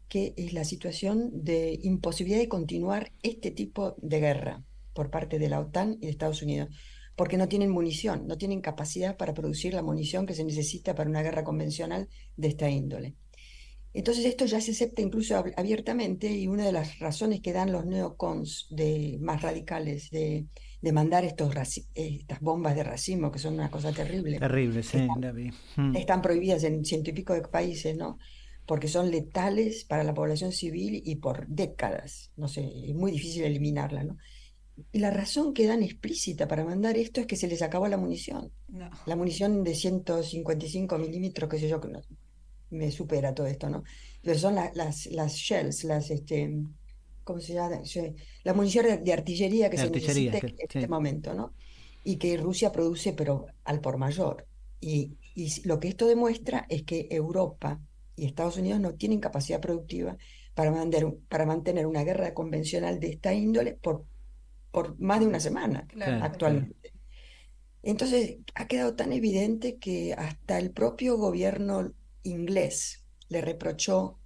la situación de imposibilidad de continuar este tipo de guerra por parte de la OTAN y de Estados Unidos, porque no tienen munición, no tienen capacidad para producir la munición que se necesita para una guerra convencional de esta índole. Entonces esto ya se acepta incluso abiertamente, y una de las razones que dan los neocons más radicales de mandar estas bombas de racimo, que son una cosa terrible, Terrible, sí, están, la vi. están prohibidas en 100 y pico de países, ¿no? Porque son letales para la población civil y por décadas, no sé, es muy difícil eliminarla, ¿no? Y la razón que dan explícita para mandar esto es que se les acabó la munición. No. La munición de 155 milímetros, qué sé yo, que me supera todo esto, ¿no? Pero son las shells, ¿cómo se llama? La munición de artillería que De se artillería, necesita en este sí. momento, ¿no? Y que Rusia produce, pero al por mayor. Y lo que esto demuestra es que Europa y Estados Unidos no tienen capacidad productiva para mantener una guerra convencional de esta índole por más de una semana Claro. actualmente. Entonces, ha quedado tan evidente que hasta el propio gobierno inglés le reprochó,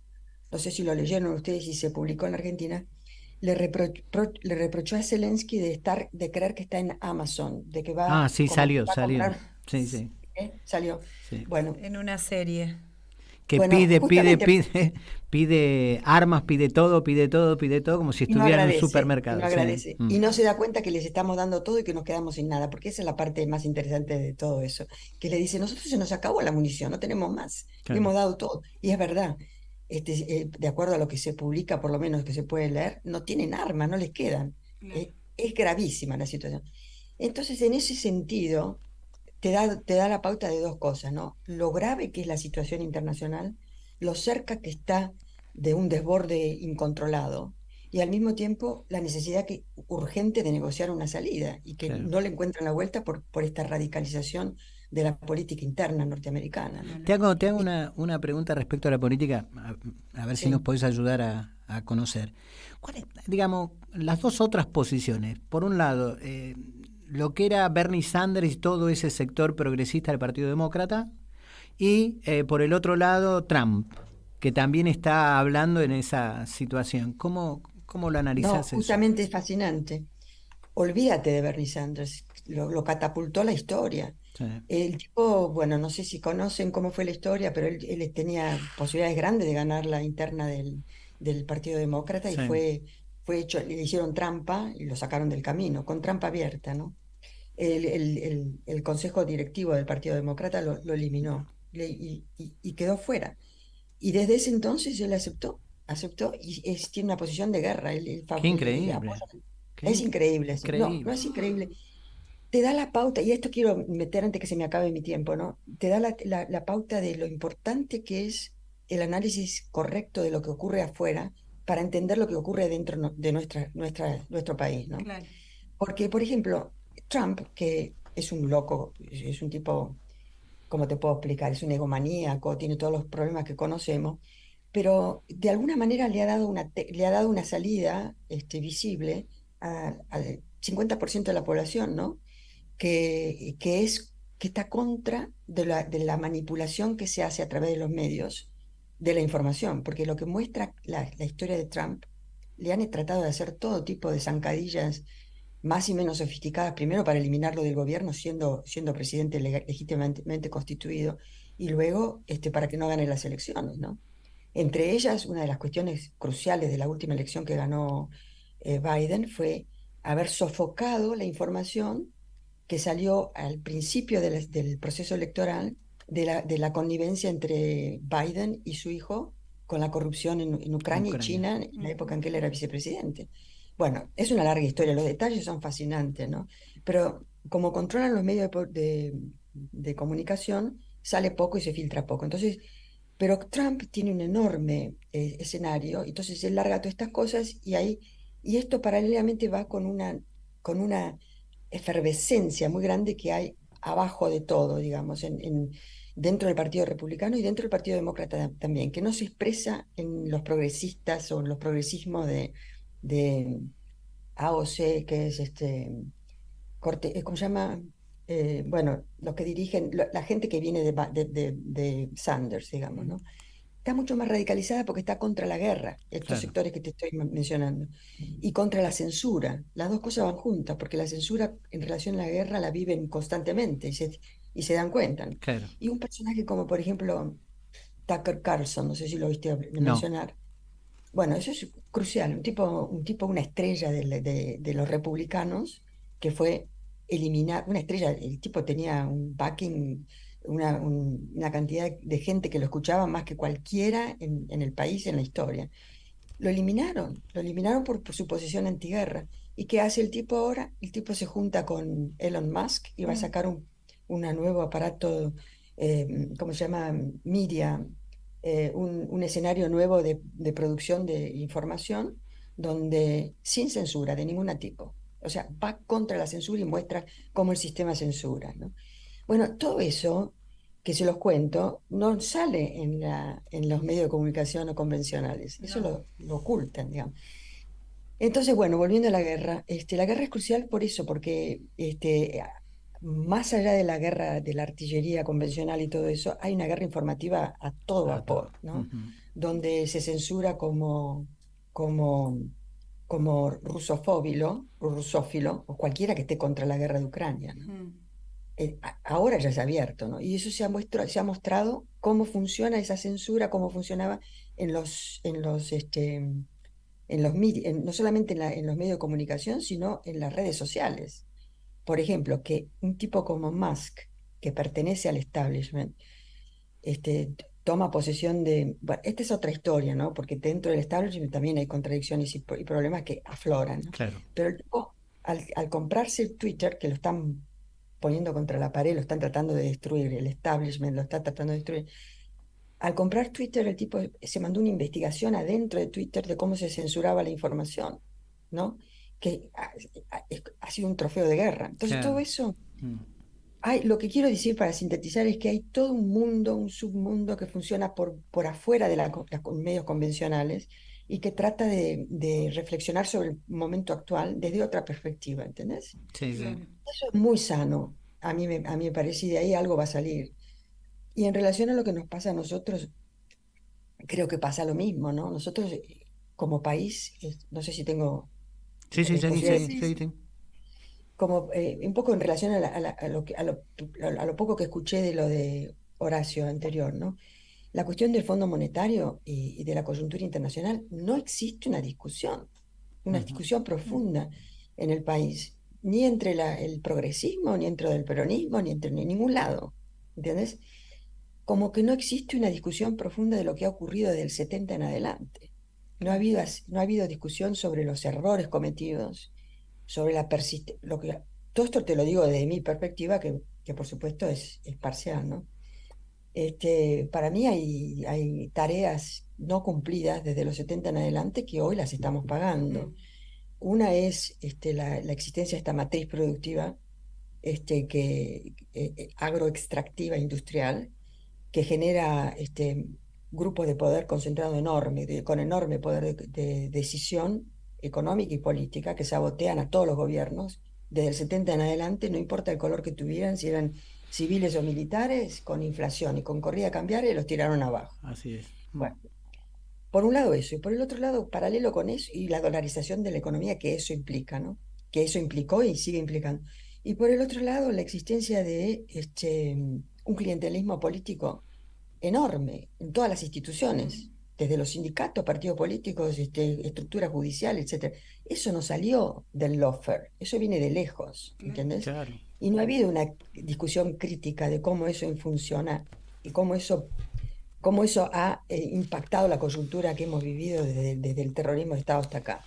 no sé si lo leyeron ustedes y se publicó en la Argentina, le reprochó a Zelensky de creer que está en Amazon, de que Ah, sí, como que salió, va a salió. comprar. Sí, sí. Salió. Sí. Bueno, En una serie. Que Bueno, pide justamente- armas, pide todo, como si y no estuviera en un agradece, supermercado. y no sí. agradece. Mm. Y no se da cuenta que les estamos dando todo y que nos quedamos sin nada, porque esa es la parte más interesante de todo eso, que le dice, nosotros se nos acabó la munición, no tenemos más, le Claro. hemos dado todo. Y es verdad, de acuerdo a lo que se publica, por lo menos que se puede leer, no tienen armas, no les quedan. Es gravísima la situación. Entonces, en ese sentido, te da la pauta de dos cosas, ¿no? Lo grave que es la situación internacional, lo cerca que está de un desborde incontrolado, y al mismo tiempo la necesidad urgente de negociar una salida, y que Claro. no le encuentran la vuelta por esta radicalización de la política interna norteamericana, ¿no? Te hago una pregunta respecto a la política, a ver si Sí. nos podés ayudar a conocer. ¿Cuáles, digamos, las dos otras posiciones? Por un lado, lo que era Bernie Sanders y todo ese sector progresista del Partido Demócrata, y por el otro lado, Trump, que también está hablando en esa situación. ¿Cómo lo No, analizás eso? justamente es fascinante. Olvídate de Bernie Sanders, lo catapultó a la historia. Sí. El tipo, bueno, no sé si conocen cómo fue la historia, pero él tenía posibilidades grandes de ganar la interna del Partido Demócrata, y Sí. fue hecho, le hicieron trampa y lo sacaron del camino, con trampa abierta, ¿no? El consejo directivo del Partido Demócrata lo eliminó, y quedó fuera. Y desde ese entonces él aceptó, y tiene una posición de guerra. Qué increíble. Es increíble, sí. No, increíble. no es increíble. Te da la pauta, y esto quiero meter antes que se me acabe mi tiempo, ¿no? Te da la pauta de lo importante que es el análisis correcto de lo que ocurre afuera para entender lo que ocurre dentro de nuestro país, ¿no? Claro. Porque, por ejemplo, Trump, que es un loco, es un tipo, ¿cómo te puedo explicar? Es un egomaníaco, tiene todos los problemas que conocemos, pero de alguna manera le ha dado una salida visible al 50% de la población, ¿no? Que está contra de la manipulación que se hace a través de los medios de la información, porque lo que muestra la historia de Trump, le han tratado de hacer todo tipo de zancadillas más y menos sofisticadas, primero para eliminarlo del gobierno siendo presidente legítimamente constituido, y luego para que no gane las elecciones, ¿no? Entre ellas, una de las cuestiones cruciales de la última elección que ganó Biden fue haber sofocado la información que salió al principio del proceso electoral de la connivencia entre Biden y su hijo con la corrupción en Ucrania y China en la época en que él era vicepresidente. Bueno, es una larga historia, los detalles son fascinantes, ¿no? Pero como controlan los medios de comunicación, sale poco y se filtra poco. Entonces, pero Trump tiene un enorme escenario, entonces él larga todas estas cosas y esto paralelamente va con una efervescencia muy grande que hay abajo de todo, digamos, dentro del Partido Republicano y dentro del Partido Demócrata también, que no se expresa en los progresistas o en los progresismos de AOC, que es ¿cómo se llama? Bueno, los que dirigen, la gente que viene de Sanders, digamos, ¿no? Está mucho más radicalizada porque está contra la guerra, estos Claro. sectores que te estoy mencionando, y contra la censura. Las dos cosas van juntas, porque la censura en relación a la guerra la viven constantemente y se dan cuenta, ¿no? Claro. Y un personaje como, por ejemplo, Tucker Carlson, no sé si lo viste No. mencionar. Bueno, eso es crucial, una estrella de los republicanos que fue una estrella, el tipo tenía un backing, una cantidad de gente que lo escuchaba más que cualquiera en el país, en la historia. Lo eliminaron por su posición antiguerra. ¿Y qué hace el tipo ahora? El tipo se junta con Elon Musk y va a sacar un nuevo aparato, ¿cómo se llama? Media, un escenario nuevo de producción de información donde sin censura de ningún tipo. O sea, va contra la censura y muestra cómo el sistema censura, ¿no? Bueno, todo eso que se los cuento no sale en los medios de comunicación o convencionales. Eso lo ocultan, digamos. Entonces, bueno, volviendo a la guerra es crucial por eso, porque más allá de la guerra de la artillería convencional y todo eso, hay una guerra informativa a todo vapor, ¿no? Ujú. Donde se censura como, como rusófilo, o cualquiera que esté contra la guerra de Ucrania, ¿no? Ahora ya es abierto, ¿no? Y eso se ha mostrado cómo funciona esa censura, cómo funcionaba no solamente en los medios de comunicación, sino en las redes sociales. Por ejemplo, que un tipo como Musk, que pertenece al establishment, toma posesión bueno, esta es otra historia, ¿no? Porque dentro del establishment también hay contradicciones y problemas que afloran, ¿no? Claro. Pero el tipo, al comprarse el Twitter, que lo están poniendo contra la pared, lo están tratando de destruir, el establishment lo está tratando de destruir. Al comprar Twitter, el tipo se mandó una investigación adentro de Twitter de cómo se censuraba la información, ¿no? Que ha sido un trofeo de guerra. Entonces, Claro. todo eso, Mm. lo que quiero decir para sintetizar es que hay todo un mundo, un submundo que funciona por afuera de los medios convencionales y que trata de reflexionar sobre el momento actual desde otra perspectiva, ¿entendés? Sí, sí. Eso es muy sano, a mí me parece, y de ahí algo va a salir. Y en relación a lo que nos pasa a nosotros, creo que pasa lo mismo, ¿no? Nosotros, como país, no sé si tengo Sí, sí, sí, posibilidad sí, sí, sí. como un poco en relación a lo poco que escuché de lo de Horacio anterior, ¿no? La cuestión del Fondo Monetario y de la coyuntura internacional, no existe una Ujú. discusión profunda en el país, ni entre el progresismo, ni entre el peronismo, ni entre ningún lado, ¿entiendes? Como que no existe una discusión profunda de lo que ha ocurrido desde el 70 en adelante. No ha habido discusión sobre los errores cometidos, sobre la persistencia. Todo esto te lo digo desde mi perspectiva, que por supuesto es parcial, ¿no? Para mí hay tareas no cumplidas desde los 70 en adelante que hoy las estamos pagando. Una es la existencia de esta matriz productiva agroextractiva industrial que genera grupos de poder concentrado enorme, con enorme poder de decisión económica y política que sabotean a todos los gobiernos desde el 70 en adelante, no importa el color que tuvieran, si eran civiles o militares, con inflación y con corrida cambiaria, los tiraron abajo. Así es. Bueno, por un lado eso, y por el otro lado, paralelo con eso, y la dolarización de la economía que eso implica, ¿no? Que eso implicó y sigue implicando. Y por el otro lado, la existencia de un clientelismo político enorme en todas las instituciones, desde los sindicatos, partidos políticos, estructura judicial, etc. Eso no salió del lawfare, eso viene de lejos, ¿entendés? Claro. Y no ha habido una discusión crítica de cómo eso funciona y cómo eso ha impactado la coyuntura que hemos vivido desde el terrorismo de Estado hasta acá.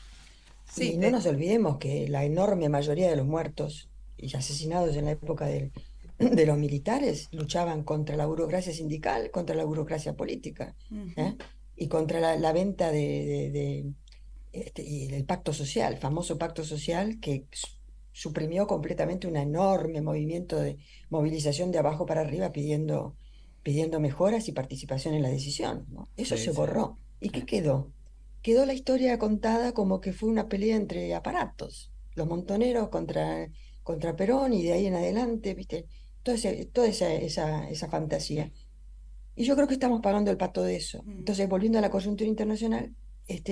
Sí, y no nos olvidemos que la enorme mayoría de los muertos y asesinados en la época de los militares luchaban contra la burocracia sindical, contra la burocracia política, y contra la venta y el pacto social, el famoso pacto social que suprimió completamente un enorme movimiento de movilización de abajo para arriba pidiendo mejoras y participación en la decisión, ¿no? Eso Sí, se sí. borró. ¿Y qué quedó? Quedó la historia contada como que fue una pelea entre aparatos, los montoneros contra Perón y de ahí en adelante, ¿viste? Toda esa fantasía. Y yo creo que estamos pagando el pato de eso. Entonces, volviendo a la coyuntura internacional,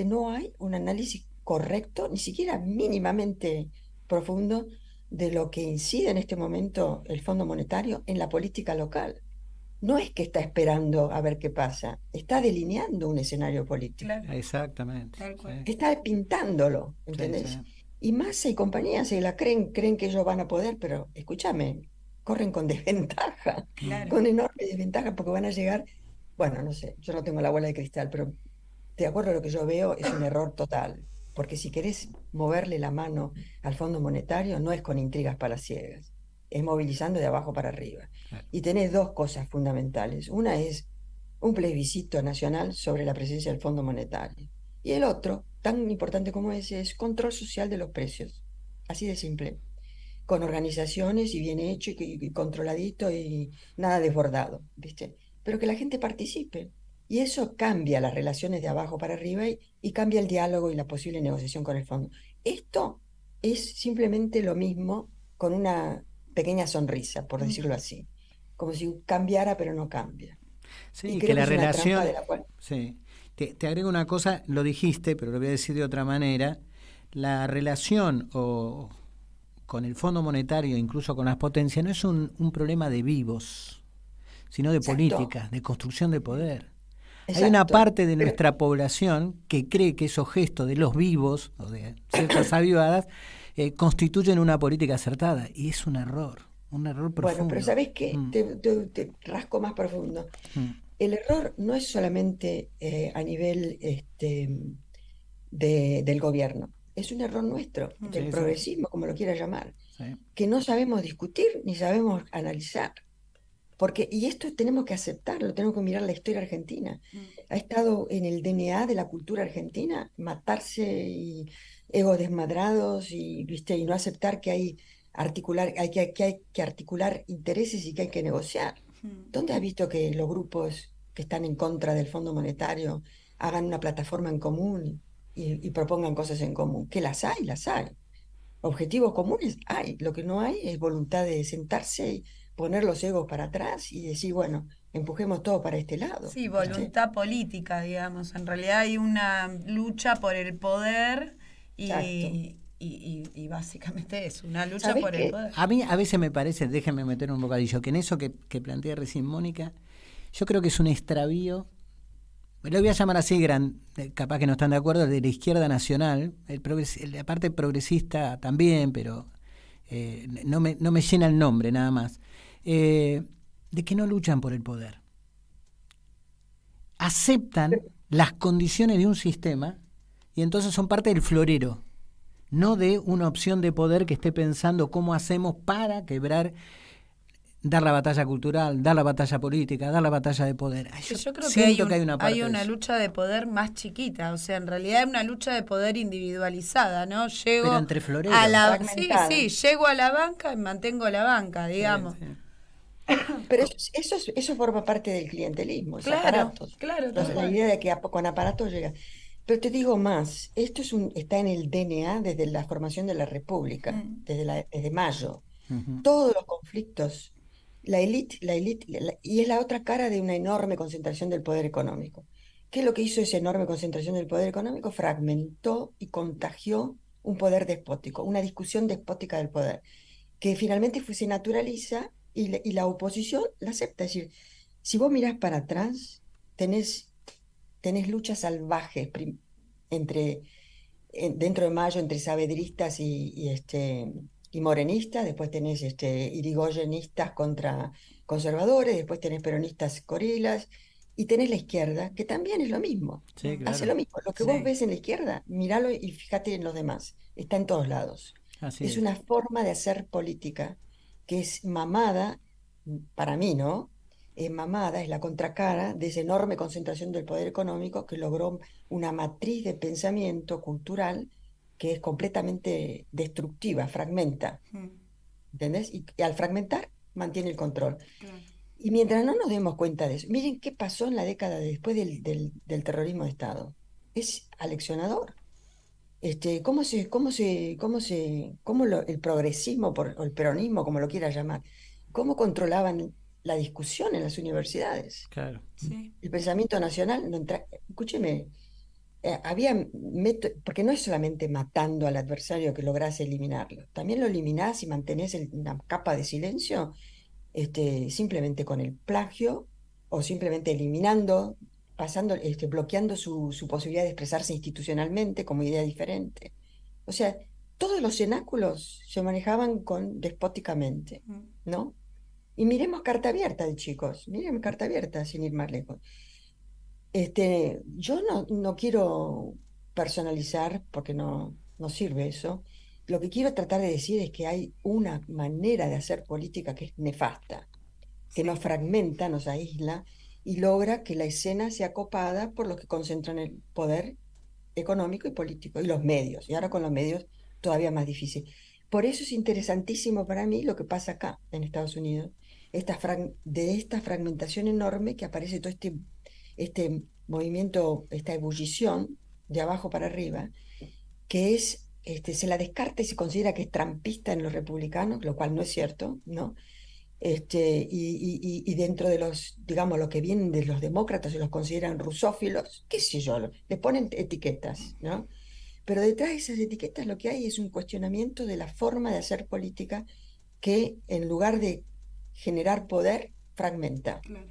no hay un análisis correcto, ni siquiera mínimamente profundo, de lo que incide en este momento el Fondo Monetario en la política local. No es que está esperando a ver qué pasa, está delineando un escenario político. Claro. Exactamente. Tal cual. Sí. Está pintándolo, ¿entendés? Sí. Y Massa y compañía se la creen que ellos van a poder, pero escúchame, corren con desventaja, Claro. con enorme desventaja, porque van a llegar, bueno, no sé, yo no tengo la bola de cristal, pero de acuerdo a lo que yo veo, es un error total, porque si querés moverle la mano al Fondo Monetario, no es con intrigas palaciegas, es movilizando de abajo para arriba. Claro. Y tenés dos cosas fundamentales. Una es un plebiscito nacional sobre la presencia del Fondo Monetario. Y el otro, tan importante como ese, es control social de los precios. Así de simple. Con organizaciones y bien hecho y controladito y nada desbordado, ¿viste? Pero que la gente participe. Y eso cambia las relaciones de abajo para arriba y cambia el diálogo y la posible negociación con el fondo. Esto es simplemente lo mismo con una pequeña sonrisa, por decirlo así. Como si cambiara, pero no cambia. Sí, Y que creo la es una relación. trampa de la cual... Sí. Te agrego una cosa, lo dijiste, pero lo voy a decir de otra manera. La relación con el Fondo Monetario, incluso con las potencias, no es un problema de vivos, sino de Exacto. política, de construcción de poder. Exacto. Hay una parte de nuestra población que cree que esos gestos de los vivos o de ciertas avivadas constituyen una política acertada, y es un error profundo. Bueno, pero ¿sabés qué? Te rasco más profundo. El error no es solamente a nivel del gobierno, es un error nuestro, del Sí, progresismo, como lo quieras llamar, sí. que no sabemos discutir ni sabemos analizar. Y esto tenemos que aceptarlo, tenemos que mirar la historia argentina. Ha estado en el DNA de la cultura argentina matarse y egos desmadrados y no aceptar que hay que articular intereses y que hay que negociar. ¿Dónde has visto que los grupos que están en contra del Fondo Monetario hagan una plataforma en común y propongan cosas en común? Que las hay. Objetivos comunes hay. Lo que no hay es voluntad de sentarse y poner los egos para atrás y decir, bueno, empujemos todo para este lado. Sí, voluntad política, digamos. En realidad hay una lucha por el poder y básicamente es una lucha por el poder. A mí a veces me parece, déjenme meter un bocadillo, que en eso que plantea recién Mónica, yo creo que es un extravío, lo voy a llamar así, capaz que no están de acuerdo, de la izquierda nacional, la parte progresista también, pero no me llena el nombre nada más, de que no luchan por el poder. Aceptan las condiciones de un sistema y entonces son parte del florero, no de una opción de poder que esté pensando cómo hacemos para quebrar. dar la batalla cultural, dar la batalla política, dar la batalla de poder. Ay, Yo creo que siento hay una parte de una eso. lucha de poder más chiquita, o sea, en realidad es una lucha de poder individualizada, ¿no? Llego Pero entre floreros. a la Fragmentada. sí, llego a la banca y mantengo la banca, digamos. Sí. Pero eso forma parte del clientelismo, es Claro, aparatos. claro, Entonces, la total. idea de que con aparatos llega. Pero te digo más, esto está en el DNA desde la formación de la República, Mm. desde mayo. Ujú. Todos los conflictos, la élite, y es la otra cara de una enorme concentración del poder económico. ¿Qué es lo que hizo esa enorme concentración del poder económico? Fragmentó y contagió un poder despótico, una discusión despótica del poder, que finalmente se naturaliza y la oposición la acepta. Es decir, si vos mirás para atrás, tenés luchas salvajes dentro de Mayo entre saavedristas y morenistas, después tenés irigoyenistas contra conservadores, después tenés peronistas gorilas, y tenés la izquierda, que también es lo mismo, Sí, hace claro. lo mismo. Lo que Sí. vos ves en la izquierda, míralo y fíjate en los demás, está en todos lados. Así Es una forma de hacer política que es mamada, para mí, ¿no? Es mamada, es la contracara de esa enorme concentración del poder económico que logró una matriz de pensamiento cultural que es completamente destructiva, fragmenta, Mm, ¿entendés? Y al fragmentar mantiene el control. claro. Y mientras no nos demos cuenta de eso, miren qué pasó en la década después del terrorismo de Estado. Es aleccionador. El progresismo o el peronismo, como lo quiera llamar, cómo controlaban la discusión en las universidades. Claro. Sí. El pensamiento nacional, escúcheme, porque no es solamente matando al adversario que lográs eliminarlo, también lo eliminás y mantenés una capa de silencio, simplemente con el plagio o simplemente eliminando, bloqueando su posibilidad de expresarse institucionalmente como idea diferente. O sea, todos los cenáculos se manejaban despóticamente, Mm. ¿no? Y miremos Carta Abierta de chicos, miren Carta Abierta sin ir más lejos. Yo no quiero personalizar porque no sirve eso. Lo que quiero tratar de decir es que hay una manera de hacer política que es nefasta, que nos fragmenta, nos aísla y logra que la escena sea copada por los que concentran el poder económico y político y los medios. Y ahora con los medios todavía más difícil. Por eso es interesantísimo para mí lo que pasa acá en Estados Unidos, de esta fragmentación enorme que aparece todo este movimiento, esta ebullición de abajo para arriba, que se la descarta y se considera que es trampista en los republicanos, lo cual no es cierto, ¿no? Y dentro de digamos, los que vienen de los demócratas se los consideran rusófilos, qué sé yo, les ponen etiquetas, ¿no? Pero detrás de esas etiquetas lo que hay es un cuestionamiento de la forma de hacer política que en lugar de generar poder, fragmenta. Claro.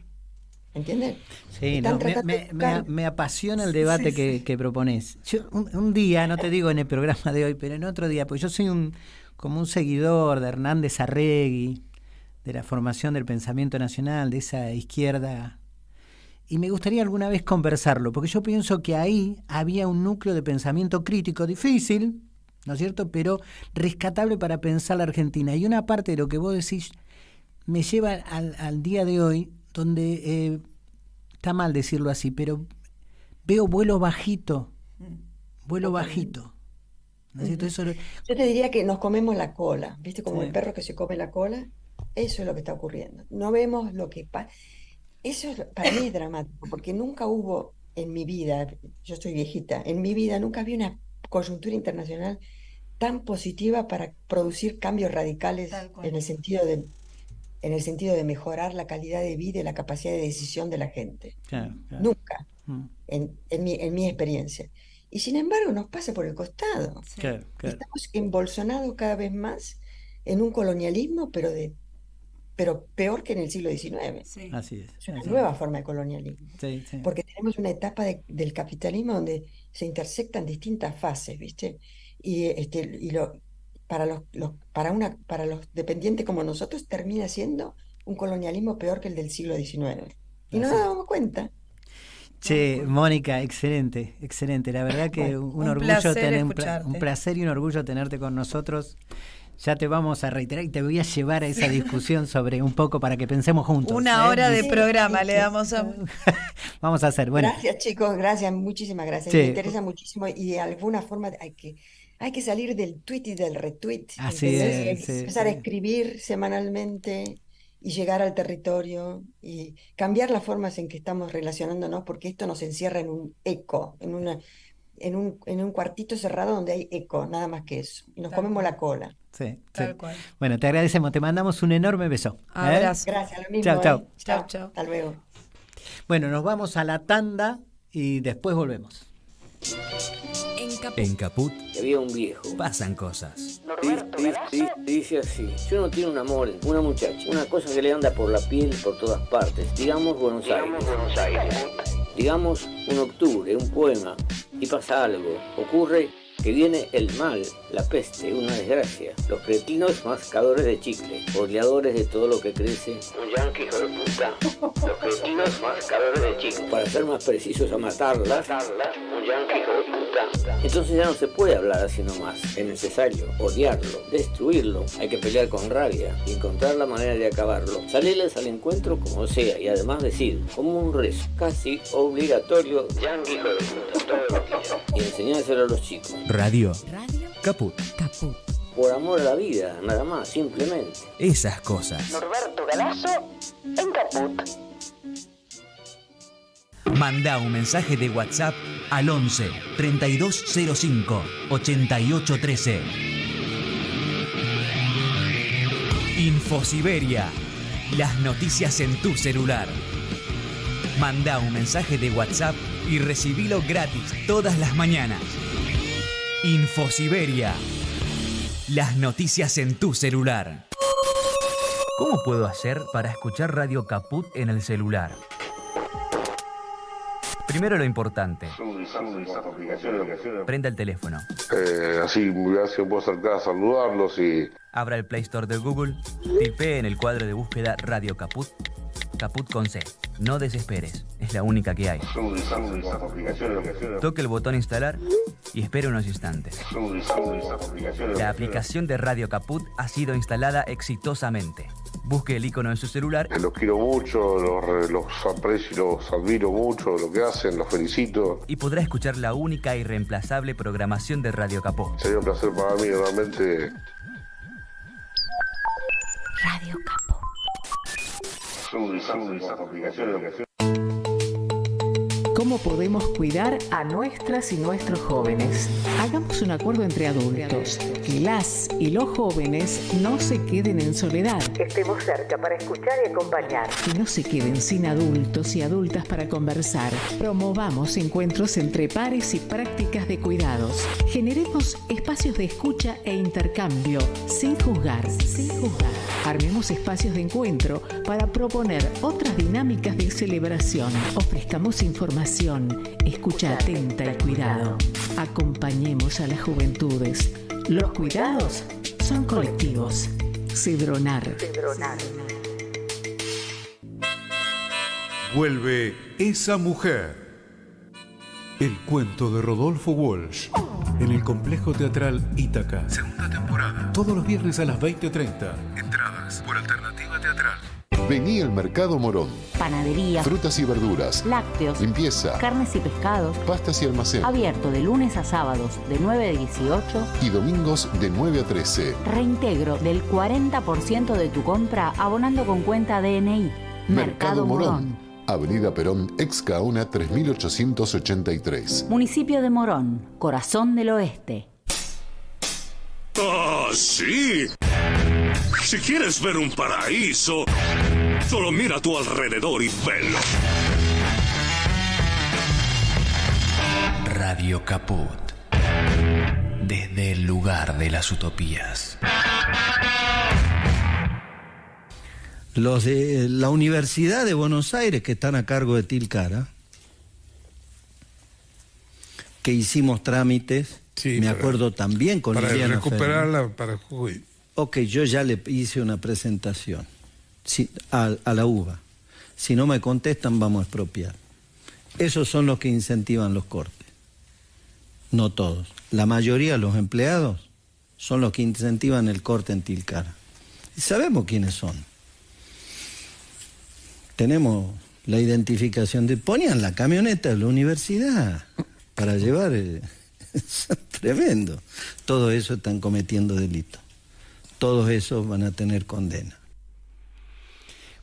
¿Entienden? Sí, Están no, tratando de buscar- me apasiona el debate que propones. Yo, un día, no te digo en el programa de hoy, pero en otro día, pues yo soy como un seguidor de Hernández Arregui, de la formación del pensamiento nacional, de esa izquierda, y me gustaría alguna vez conversarlo, porque yo pienso que ahí había un núcleo de pensamiento crítico difícil, ¿no es cierto?, pero rescatable para pensar la Argentina. Y una parte de lo que vos decís me lleva al día de hoy, donde está mal decirlo así, pero veo vuelo bajito, ¿no es cierto? Eso, Yo te diría que nos comemos la cola, ¿viste? Como Sí. el perro que se come la cola. Eso es lo que está ocurriendo. No vemos lo que pasa. Para mí es dramático, porque nunca hubo en mi vida, yo estoy viejita, en mi vida nunca vi una coyuntura internacional tan positiva para producir cambios radicales Tal cual. en el sentido de mejorar la calidad de vida y la capacidad de decisión de la gente. claro, claro. Nunca, Mm, en mi experiencia. Y sin embargo nos pasa por el costado. Sí. claro, claro. Estamos embolsonados cada vez más en un colonialismo, pero peor que en el siglo XIX. Sí. Así es. Es una nueva forma de colonialismo, Sí, sí. porque tenemos una etapa del capitalismo donde se intersectan distintas fases, ¿viste? Para los dependientes como nosotros termina siendo un colonialismo peor que el del siglo XIX. Y no Así nos es. damos cuenta. Che, Mónica, excelente, excelente. La verdad que Bueno, un un orgullo placer tener escucharte. un placer y un orgullo tenerte con nosotros. Ya te vamos a reiterar y te voy a llevar a esa discusión sobre un poco para que pensemos juntos. Una hora de programa le damos a... Vamos a hacer, bueno. Gracias, chicos, gracias, muchísimas gracias. Sí. Me interesa muchísimo y de alguna forma hay que salir del tweet y del retweet. Así ¿entendés? es, sí, empezar a sí. escribir semanalmente y llegar al territorio y cambiar las formas en que estamos relacionándonos, porque esto nos encierra en un eco, en un cuartito cerrado donde hay eco, nada más que eso. Y nos Tal comemos cual. la cola. Sí, Tal sí. cual. Bueno, te agradecemos, te mandamos un enorme beso. Abrazo. Gracias, lo mismo. Chau, chau. Chau, chau. Hasta luego. Bueno, nos vamos a la tanda y después volvemos. En Caput Había un viejo. pasan cosas. Dice así: si uno tiene un amor, una muchacha, una cosa que le anda por la piel por todas partes, digamos Buenos Aires, digamos un octubre, un poema, y pasa algo, ocurre que viene el mal, la peste, una desgracia, los cretinos mascadores de chicle, oleadores de todo lo que crece, un yanqui hijo de puta, los cretinos mascadores de chicle, para ser más precisos a matarla, un yanqui hijo de puta. Entonces ya no se puede hablar así nomás, es necesario odiarlo, destruirlo, hay que pelear con rabia y encontrar la manera de acabarlo, salirles al encuentro como sea y además decir, como un rezo, casi obligatorio, yanqui hijo de puta, todos los días, y enseñárselo a los chicos. Radio Caput. Por amor a la vida, nada más, simplemente. Esas cosas. Norberto Galazo en Caput. Manda un mensaje de WhatsApp al 11 3205 8813. Infosiberia. Las noticias en tu celular. Manda un mensaje de WhatsApp y recibilo gratis todas las mañanas. Infosiberia. Las noticias en tu celular. ¿Cómo puedo hacer para escuchar Radio Caput en el celular? Primero lo importante. Prenda el teléfono. Así me puedo acercar a saludarlos y... Abra el Play Store de Google. Tipee en el cuadro de búsqueda Radio Caput. Caput con C. No desesperes. Es la única que hay. Toque el botón instalar y espere unos instantes. La aplicación de Radio Caput ha sido instalada exitosamente. Busque el icono en su celular. Los quiero mucho, los aprecio y los admiro mucho, lo que hacen, los felicito. Y podrá escuchar la única e irreemplazable programación de Radio Caput. Sería un placer para mí, realmente. Radio Caput. ¿Cómo podemos cuidar a nuestras y nuestros jóvenes? Hagamos un acuerdo entre adultos, que las y los jóvenes no se queden en soledad. Estemos cerca para escuchar y acompañar. Que no se queden sin adultos y adultas para conversar. Promovamos encuentros entre pares y prácticas de cuidados. Generemos espacios de escucha e intercambio, sin juzgar. Armemos espacios de encuentro para proponer otras dinámicas de celebración. Ofrezcamos información, escucha atenta y cuidado. Acompañemos a las juventudes. Los cuidados son colectivos. Cedronar. Vuelve Esa Mujer. El cuento de Rodolfo Walsh. En el Complejo Teatral Ítaca. Segunda temporada. Todos los viernes a las 20:30. Entradas por Alternativa Teatral. Vení al Mercado Morón. Panadería, Frutas y verduras, lácteos, limpieza, carnes y pescados, pastas y almacén. Abierto de lunes a sábados de 9 a 18 y domingos de 9 a 13. Reintegro del 40% de tu compra abonando con cuenta DNI. Mercado Morón. Avenida Perón, ex Gaona 3883. Municipio de Morón, corazón del oeste. ¡Ah, sí! Si quieres ver un paraíso, solo mira a tu alrededor y velo. Radio Caput. Desde el lugar de las utopías. Los de la Universidad de Buenos Aires, que están a cargo de Tilcara, que hicimos trámites, sí, me acuerdo también con para Liliana recuperarla Fernández. para Jujuy. Ok, yo ya le hice una presentación a la UBA. Si no me contestan, vamos a expropiar. Esos son los que incentivan los cortes. No todos. La mayoría de los empleados son los que incentivan el corte en Tilcara. Y sabemos quiénes son. Tenemos la identificación ponían la camioneta de la universidad para llevar, tremendo. Todo eso están cometiendo delitos. Todos esos van a tener condena.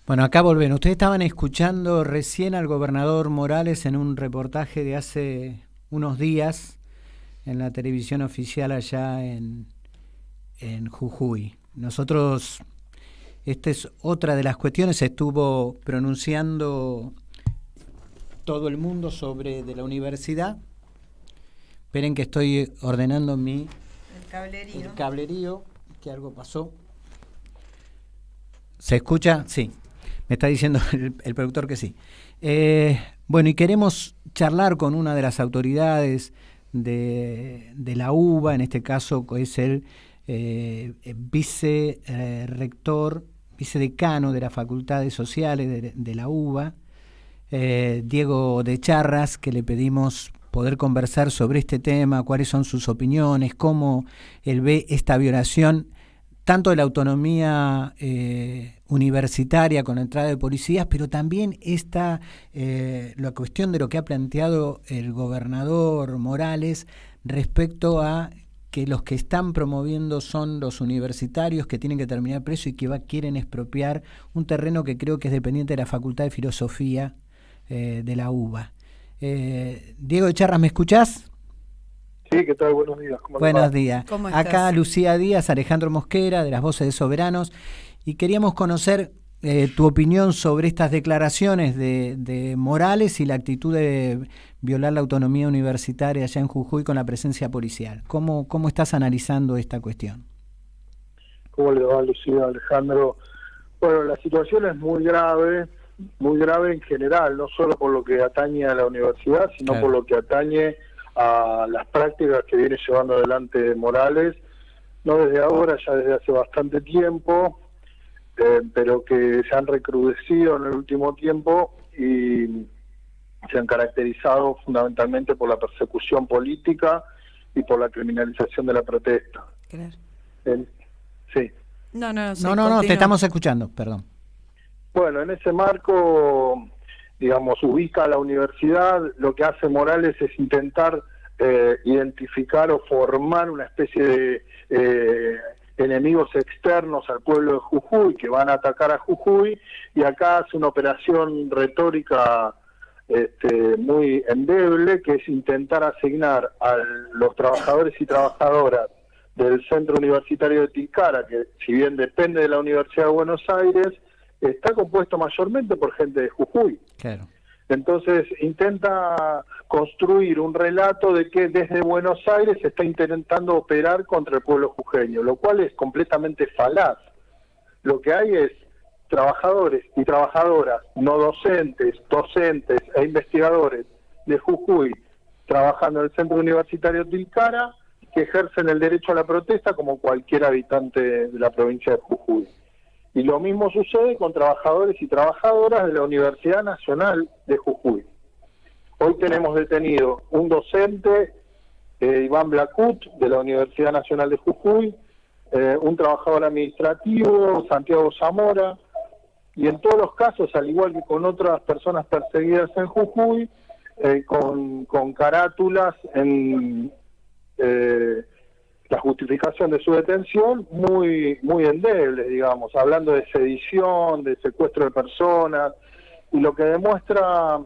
Bueno, acá volven. Ustedes estaban escuchando recién al gobernador Morales en un reportaje de hace unos días en la televisión oficial allá en Jujuy. Nosotros, esta es otra de las cuestiones, se estuvo pronunciando todo el mundo de la universidad. Esperen que estoy ordenando el cablerío, que algo pasó. ¿Se escucha? Sí. Me está diciendo el productor que sí. Bueno, y queremos charlar con una de las autoridades de la UBA, en este caso es el vicedecano de las Facultades Sociales de la UBA, Diego de Charras, que le pedimos poder conversar sobre este tema, cuáles son sus opiniones, cómo él ve esta violación tanto de la autonomía universitaria con la entrada de policías, pero también la cuestión de lo que ha planteado el gobernador Morales respecto a que los que están promoviendo son los universitarios que tienen que terminar preso y que quieren expropiar un terreno que creo que es dependiente de la Facultad de Filosofía de la UBA. Diego de Charras, ¿me escuchás? Sí, ¿qué tal? Buenos días. Buenos días. ¿Cómo estás? Acá Lucía Díaz, Alejandro Mosquera, de las Voces de Soberanos, y queríamos conocer tu opinión sobre estas declaraciones de Morales y la actitud de violar la autonomía universitaria allá en Jujuy con la presencia policial. ¿Cómo estás analizando esta cuestión? ¿Cómo le va, Lucía, Alejandro? Bueno, la situación es muy grave en general, no solo por lo que atañe a la universidad, sino por lo que atañe a las prácticas que viene llevando adelante Morales, no desde ahora, ya desde hace bastante tiempo, pero que se han recrudecido en el último tiempo y se han caracterizado fundamentalmente por la persecución política y por la criminalización de la protesta. Claro. Sí. No, te estamos escuchando, perdón. Bueno, en ese marco, digamos, ubica a la universidad. Lo que hace Morales es intentar identificar o formar una especie de enemigos externos al pueblo de Jujuy que van a atacar a Jujuy, y acá hace una operación retórica muy endeble, que es intentar asignar a los trabajadores y trabajadoras del Centro Universitario de Tilcara, que si bien depende de la Universidad de Buenos Aires, está compuesto mayormente por gente de Jujuy. Claro. Entonces intenta construir un relato de que desde Buenos Aires se está intentando operar contra el pueblo jujeño, lo cual es completamente falaz. Lo que hay es trabajadores y trabajadoras no docentes, docentes e investigadores de Jujuy trabajando en el Centro Universitario de Tilcara, que ejercen el derecho a la protesta como cualquier habitante de la provincia de Jujuy. Y lo mismo sucede con trabajadores y trabajadoras de la Universidad Nacional de Jujuy. Hoy tenemos detenido un docente, Iván Blacut, de la Universidad Nacional de Jujuy, un trabajador administrativo, Santiago Zamora, y en todos los casos, al igual que con otras personas perseguidas en Jujuy, con carátulas en la justificación de su detención muy endebles, digamos, hablando de sedición, de secuestro de personas, y lo que demuestra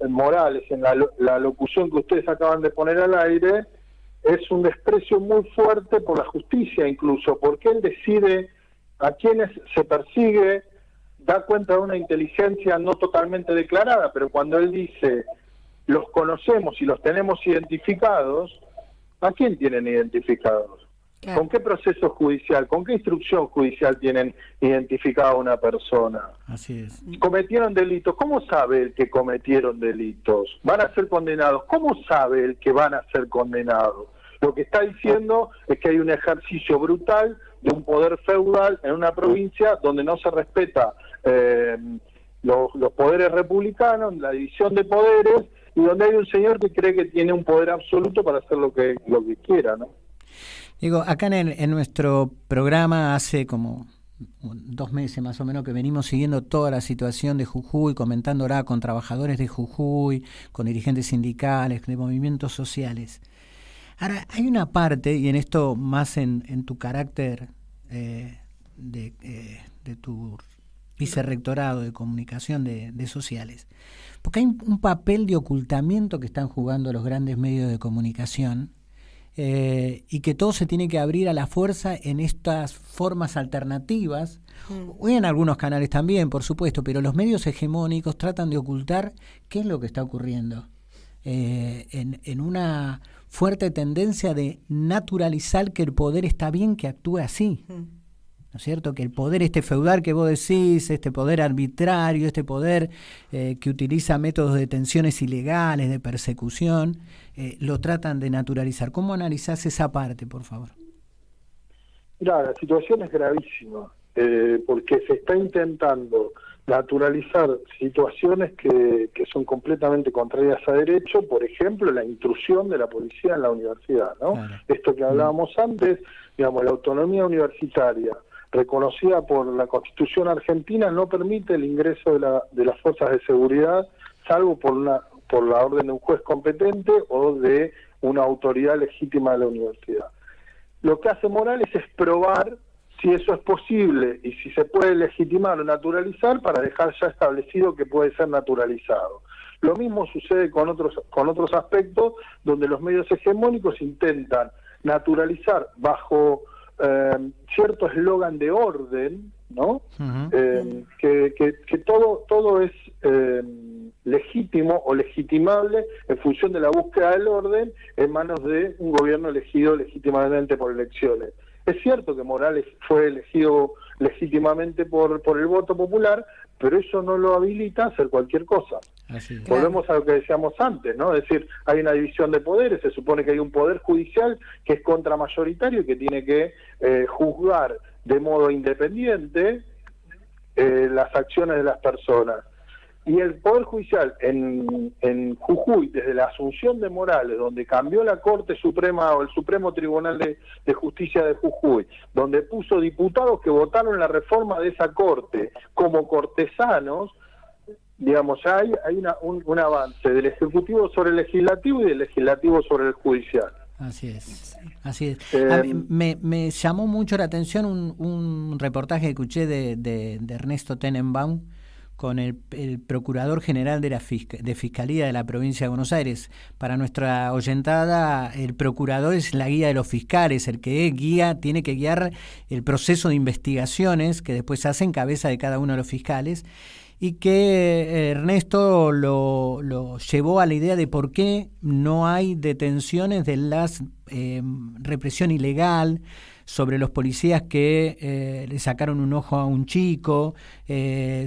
Morales en la locución que ustedes acaban de poner al aire es un desprecio muy fuerte por la justicia, incluso porque él decide a quienes se persigue, da cuenta de una inteligencia no totalmente declarada, pero cuando él dice los conocemos y los tenemos identificados, ¿a quién tienen identificados? Claro. ¿Con qué proceso judicial, con qué instrucción judicial tienen identificada a una persona? Así es. Cometieron delitos. ¿Cómo sabe el que cometieron delitos? ¿Van a ser condenados? ¿Cómo sabe el que van a ser condenados? Lo que está diciendo es que hay un ejercicio brutal de un poder feudal en una provincia donde no se respeta los poderes republicanos, la división de poderes, y donde hay un señor que cree que tiene un poder absoluto para hacer lo que quiera, ¿no? Digo, acá en nuestro programa hace como 2 meses más o menos que venimos siguiendo toda la situación de Jujuy, comentándola con trabajadores de Jujuy, con dirigentes sindicales, de movimientos sociales. Ahora, hay una parte, y en esto más en tu carácter de tu vicerrectorado de comunicación de sociales, porque hay un papel de ocultamiento que están jugando los grandes medios de comunicación, y que todo se tiene que abrir a la fuerza en estas formas alternativas, y en algunos canales también, por supuesto, pero los medios hegemónicos tratan de ocultar qué es lo que está ocurriendo, en una fuerte tendencia de naturalizar que el poder está bien que actúe así. ¿No es cierto? Que el poder feudal que vos decís, este poder arbitrario, este poder que utiliza métodos de detenciones ilegales, de persecución, lo tratan de naturalizar. ¿Cómo analizás esa parte, por favor? Mira, la situación es gravísima, porque se está intentando naturalizar situaciones que son completamente contrarias a derecho, por ejemplo, la intrusión de la policía en la universidad, ¿no? Claro. Esto que hablábamos antes, digamos, la autonomía universitaria, reconocida por la Constitución argentina, no permite el ingreso de las fuerzas de seguridad, salvo por la orden de un juez competente o de una autoridad legítima de la universidad. Lo que hace Morales es probar si eso es posible y si se puede legitimar o naturalizar para dejar ya establecido que puede ser naturalizado. Lo mismo sucede con otros aspectos donde los medios hegemónicos intentan naturalizar bajo cierto eslogan de orden, ¿no? Que todo es legítimo o legitimable en función de la búsqueda del orden en manos de un gobierno elegido legítimamente por elecciones. Es cierto que Morales fue elegido legítimamente por el voto popular, pero eso no lo habilita a hacer cualquier cosa. Volvemos a lo que decíamos antes, ¿no? Es decir, hay una división de poderes, se supone que hay un poder judicial que es contramayoritario y que tiene que juzgar de modo independiente las acciones de las personas. Y el Poder Judicial en Jujuy, desde la asunción de Morales, donde cambió la Corte Suprema o el Supremo Tribunal de Justicia de Jujuy, donde puso diputados que votaron la reforma de esa Corte como cortesanos, digamos, ya hay un avance del Ejecutivo sobre el Legislativo y del Legislativo sobre el Judicial. Así es. Me llamó mucho la atención un reportaje que escuché de Ernesto Tenenbaum con el Procurador General de Fiscalía de la Provincia de Buenos Aires. Para nuestra oyentada, el Procurador es la guía de los fiscales, el que tiene que guiar el proceso de investigaciones que después se hace en cabeza de cada uno de los fiscales, y que Ernesto lo llevó a la idea de por qué no hay detenciones de la represión ilegal sobre los policías que le sacaron un ojo a un chico,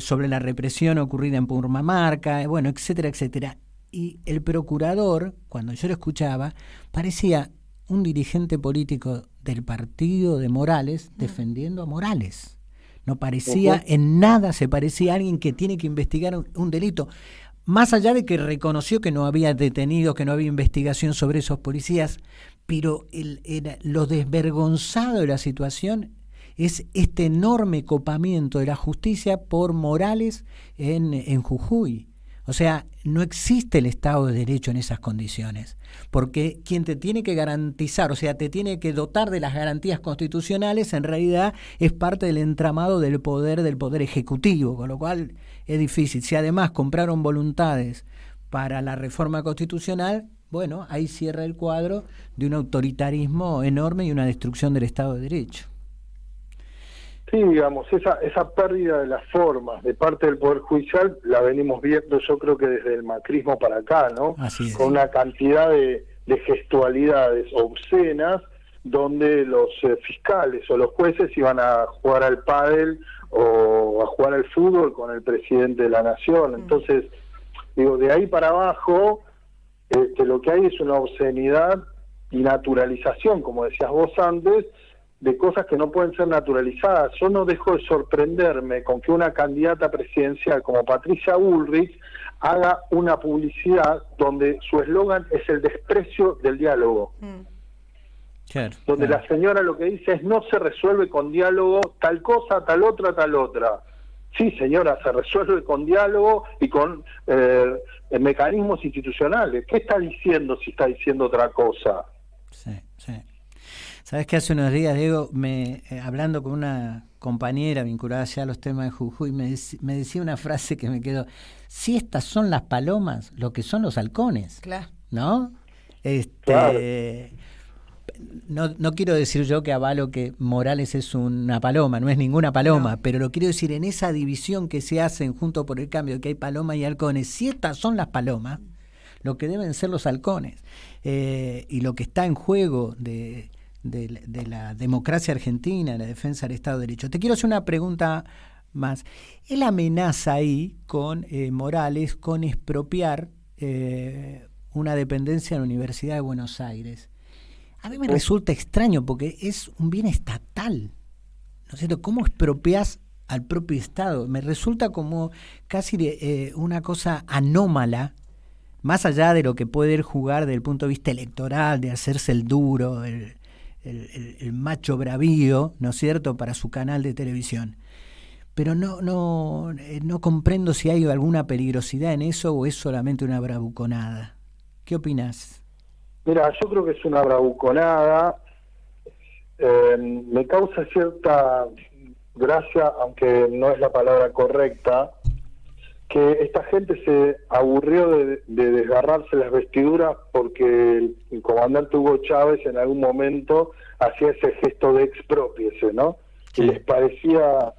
sobre la represión ocurrida en Purmamarca, bueno, etcétera, etcétera. Y el procurador, cuando yo lo escuchaba, parecía un dirigente político del partido de Morales defendiendo a Morales. No parecía, en nada se parecía a alguien que tiene que investigar un delito. Más allá de que reconoció que no había detenidos, que no había investigación sobre esos policías, pero lo desvergonzado de la situación es este enorme copamiento de la justicia por Morales en Jujuy. O sea, no existe el Estado de Derecho en esas condiciones, porque quien te tiene que garantizar, o sea, te tiene que dotar de las garantías constitucionales, en realidad es parte del entramado del poder ejecutivo, con lo cual es difícil. Si además compraron voluntades para la reforma constitucional, bueno, ahí cierra el cuadro de un autoritarismo enorme y una destrucción del Estado de Derecho. Sí, digamos, esa pérdida de las formas de parte del Poder Judicial la venimos viendo, yo creo que desde el macrismo para acá, ¿no? Así es. Con una cantidad de gestualidades obscenas donde los fiscales o los jueces iban a jugar al pádel o a jugar al fútbol con el presidente de la nación. Entonces, digo, de ahí para abajo, lo que hay es una obscenidad y naturalización, como decías vos antes, de cosas que no pueden ser naturalizadas. Yo no dejo de sorprenderme con que una candidata presidencial como Patricia Bullrich haga una publicidad donde su eslogan es el desprecio del diálogo. Claro, donde claro. la señora lo que dice es no se resuelve con diálogo tal cosa, tal otra, tal otra. Sí, señora, se resuelve con diálogo y con mecanismos institucionales. ¿Qué está diciendo si está diciendo otra cosa? Sí, sí. Sabes que hace unos días, Diego, hablando con una compañera vinculada ya a los temas de Jujuy, me decía una frase que me quedó: si estas son las palomas, lo que son los halcones, Claro. ¿no? Claro. No quiero decir yo que avalo que Morales es una paloma, no es ninguna paloma, pero lo quiero decir en esa división que se hacen junto por el cambio, que hay palomas y halcones. Si estas son las palomas, lo que deben ser los halcones, y lo que está en juego de la democracia argentina, la defensa del Estado de Derecho. Te quiero hacer una pregunta más. Él amenaza ahí con Morales con expropiar una dependencia de la Universidad de Buenos Aires. A mí me resulta extraño porque es un bien estatal, ¿no es cierto? ¿Cómo expropias al propio Estado? Me resulta como casi una cosa anómala, más allá de lo que puede él jugar desde el punto de vista electoral, de hacerse el duro, el macho bravío, ¿no es cierto?, para su canal de televisión. Pero no comprendo si hay alguna peligrosidad en eso o es solamente una bravuconada. ¿Qué opinás? Mira, yo creo que es una bravuconada. Me causa cierta gracia, aunque no es la palabra correcta, que esta gente se aburrió de desgarrarse las vestiduras porque el comandante Hugo Chávez en algún momento hacía ese gesto de expropiese, ¿no? Sí. Y les parecía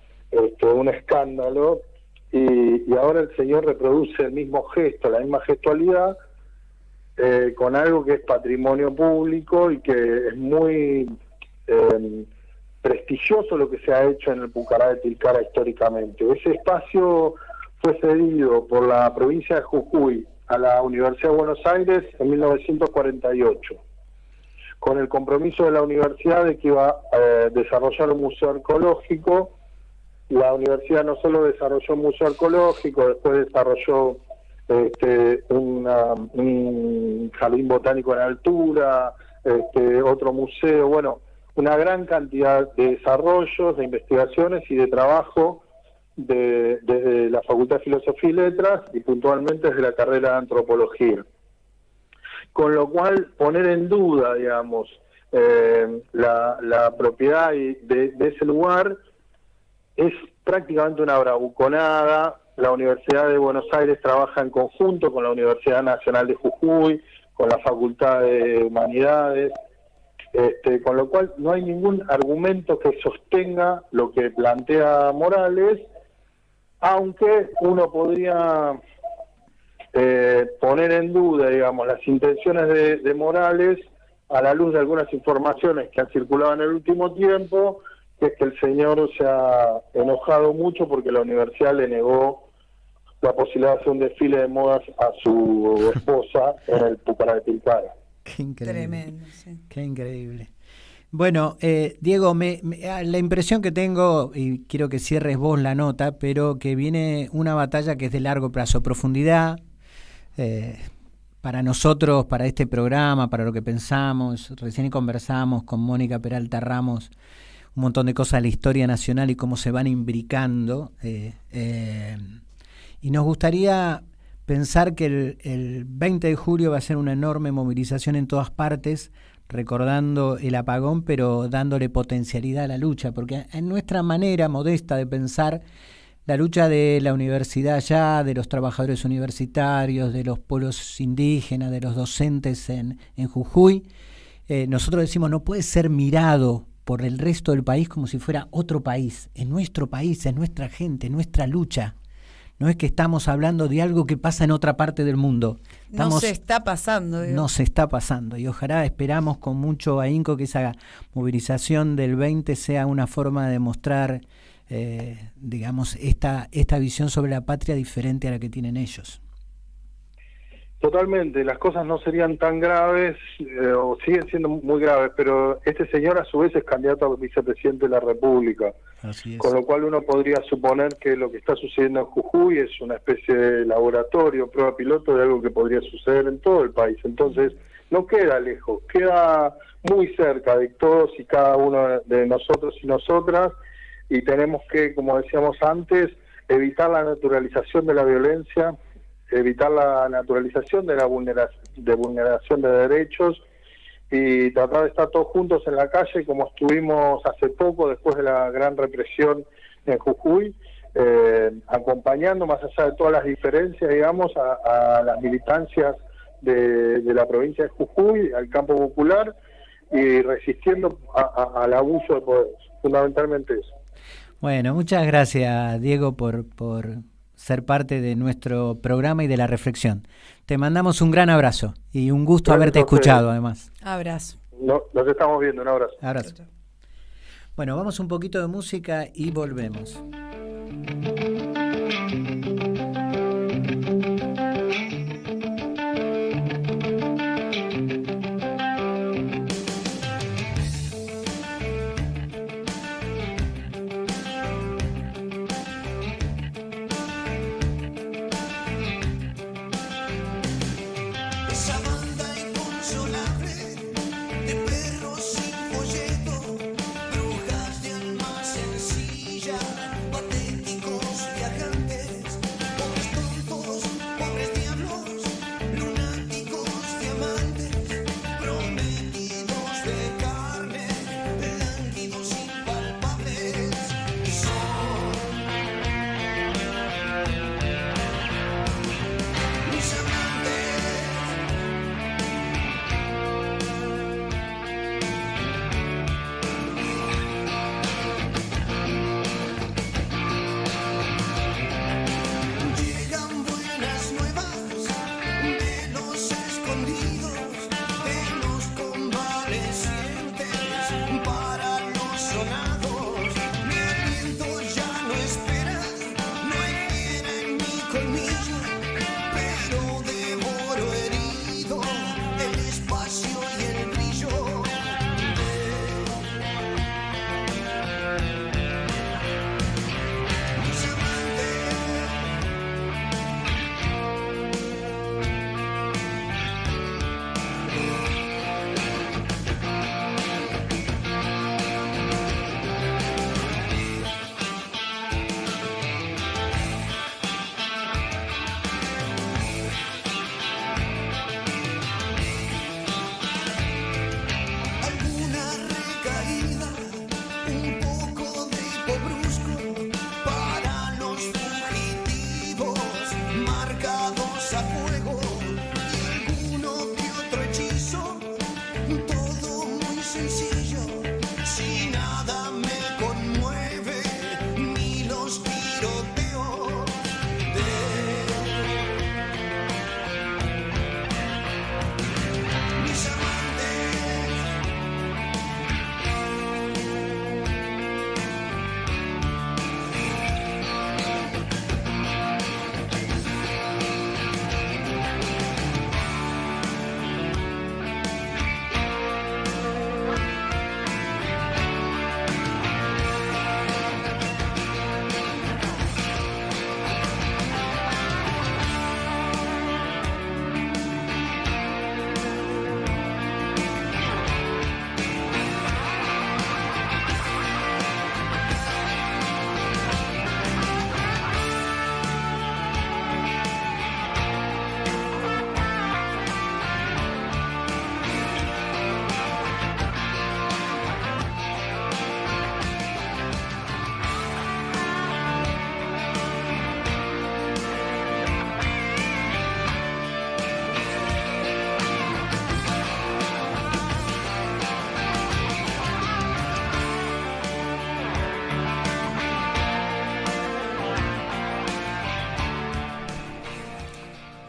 un escándalo, y ahora el señor reproduce el mismo gesto, la misma gestualidad, con algo que es patrimonio público y que es muy prestigioso lo que se ha hecho en el Pucará de Tilcara históricamente. Ese espacio fue cedido por la provincia de Jujuy a la Universidad de Buenos Aires en 1948, con el compromiso de la universidad de que iba a desarrollar un museo arqueológico. La universidad no solo desarrolló un museo arqueológico, después desarrolló un jardín botánico en altura, otro museo, bueno, una gran cantidad de desarrollos, de investigaciones y de trabajo desde la Facultad de Filosofía y Letras y puntualmente desde la carrera de Antropología. Con lo cual, poner en duda, digamos, la propiedad de ese lugar es prácticamente una bravuconada. La Universidad de Buenos Aires trabaja en conjunto con la Universidad Nacional de Jujuy, con la Facultad de Humanidades, con lo cual no hay ningún argumento que sostenga lo que plantea Morales, aunque uno podría poner en duda, digamos, las intenciones de Morales a la luz de algunas informaciones que han circulado en el último tiempo, que es que el señor se ha enojado mucho porque la universidad le negó la posibilidad de hacer un desfile de modas a su esposa en el Pucará de Tilcara. Qué increíble. Tremendo, sí. Qué increíble. Bueno, Diego, la impresión que tengo, y quiero que cierres vos la nota, pero que viene una batalla que es de largo plazo, profundidad, para nosotros, para este programa, para lo que pensamos. Recién conversamos con Mónica Peralta Ramos un montón de cosas de la historia nacional y cómo se van imbricando, y nos gustaría pensar que el 20 de julio va a ser una enorme movilización en todas partes, recordando el apagón, pero dándole potencialidad a la lucha, porque en nuestra manera modesta de pensar, la lucha de la universidad allá, de los trabajadores universitarios, de los pueblos indígenas, de los docentes en Jujuy, nosotros decimos no puede ser mirado por el resto del país como si fuera otro país. Es nuestro país, es nuestra gente, nuestra lucha. No es que estamos hablando de algo que pasa en otra parte del mundo. No se está pasando. No se está pasando. Y ojalá, esperamos con mucho ahínco que esa movilización del 20 sea una forma de mostrar, digamos, esta visión sobre la patria diferente a la que tienen ellos. Totalmente, las cosas no serían tan graves, o siguen siendo muy graves, pero este señor a su vez es candidato a vicepresidente de la República. Así es. Con lo cual uno podría suponer que lo que está sucediendo en Jujuy es una especie de laboratorio, prueba piloto de algo que podría suceder en todo el país. Entonces, no queda lejos, queda muy cerca de todos y cada uno de nosotros y nosotras, y tenemos que, como decíamos antes, evitar la naturalización de la violencia, evitar la naturalización de la vulneración de derechos y tratar de estar todos juntos en la calle como estuvimos hace poco después de la gran represión en Jujuy, acompañando más allá de todas las diferencias, digamos, a las militancias de la provincia de Jujuy, al campo popular, y resistiendo al abuso de poder, fundamentalmente eso. Bueno, muchas gracias, Diego, por ser parte de nuestro programa y de la reflexión. Te mandamos un gran abrazo y un gusto haberte escuchado, además. Abrazo. Nos estamos viendo, un abrazo. Abrazo. Bueno, vamos un poquito de música y volvemos.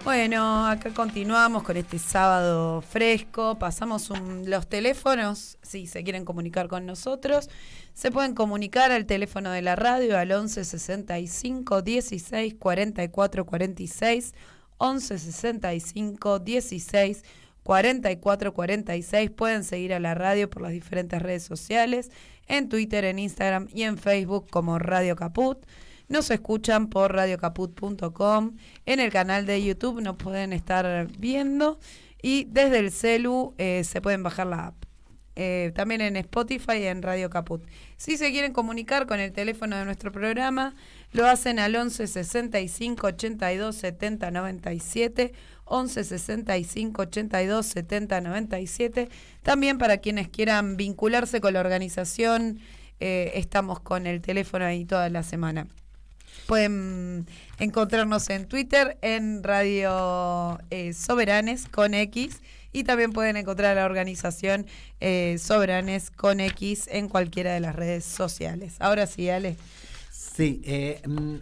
Bueno, acá continuamos con este sábado fresco. Pasamos los teléfonos, si se quieren comunicar con nosotros. Se pueden comunicar al teléfono de la radio al 11 65 16 44 46 11 65 16 44 46. Pueden seguir a la radio por las diferentes redes sociales, en Twitter, en Instagram y en Facebook como Radio Caput. Nos escuchan por radiocaput.com. En el canal de YouTube nos pueden estar viendo y desde el celu se pueden bajar la app. También en Spotify y en Radio Caput. Si se quieren comunicar con el teléfono de nuestro programa, lo hacen al 11 65 82 70 97, 11 65 82 70 97. También para quienes quieran vincularse con la organización, estamos con el teléfono ahí toda la semana. Pueden encontrarnos en Twitter, en Radio Soberanes con X, y también pueden encontrar a la organización Soberanes con X en cualquiera de las redes sociales. Ahora sí, Ale. Sí,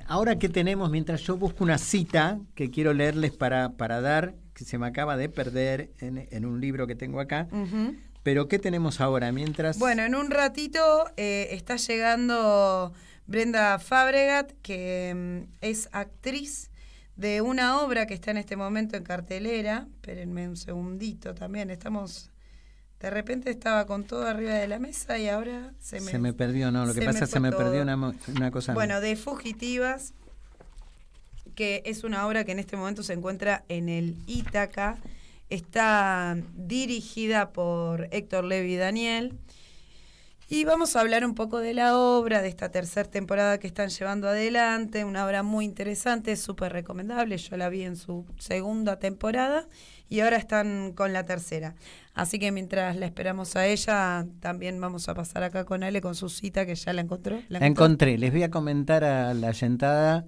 ahora que tenemos, mientras yo busco una cita que quiero leerles para dar, que se me acaba de perder en un libro que tengo acá, pero ¿qué tenemos ahora? Mientras... Bueno, en un ratito está llegando Brenda Fabregat, que es actriz de una obra que está en este momento en cartelera. Espérenme un segundito también, de repente estaba con todo arriba de la mesa y ahora se me perdió, ¿no? Lo que pasa es que se me perdió una cosa. Bueno, de Fugitivas, que es una obra que en este momento se encuentra en el Ítaca, está dirigida por Héctor Levi Daniel. Y vamos a hablar un poco de la obra, de esta tercera temporada que están llevando adelante, una obra muy interesante, súper recomendable. Yo la vi en su segunda temporada y ahora están con la tercera. Así que mientras la esperamos a ella, también vamos a pasar acá con Ale con su cita, que ya la encontró. La encontré. Les voy a comentar a la yentada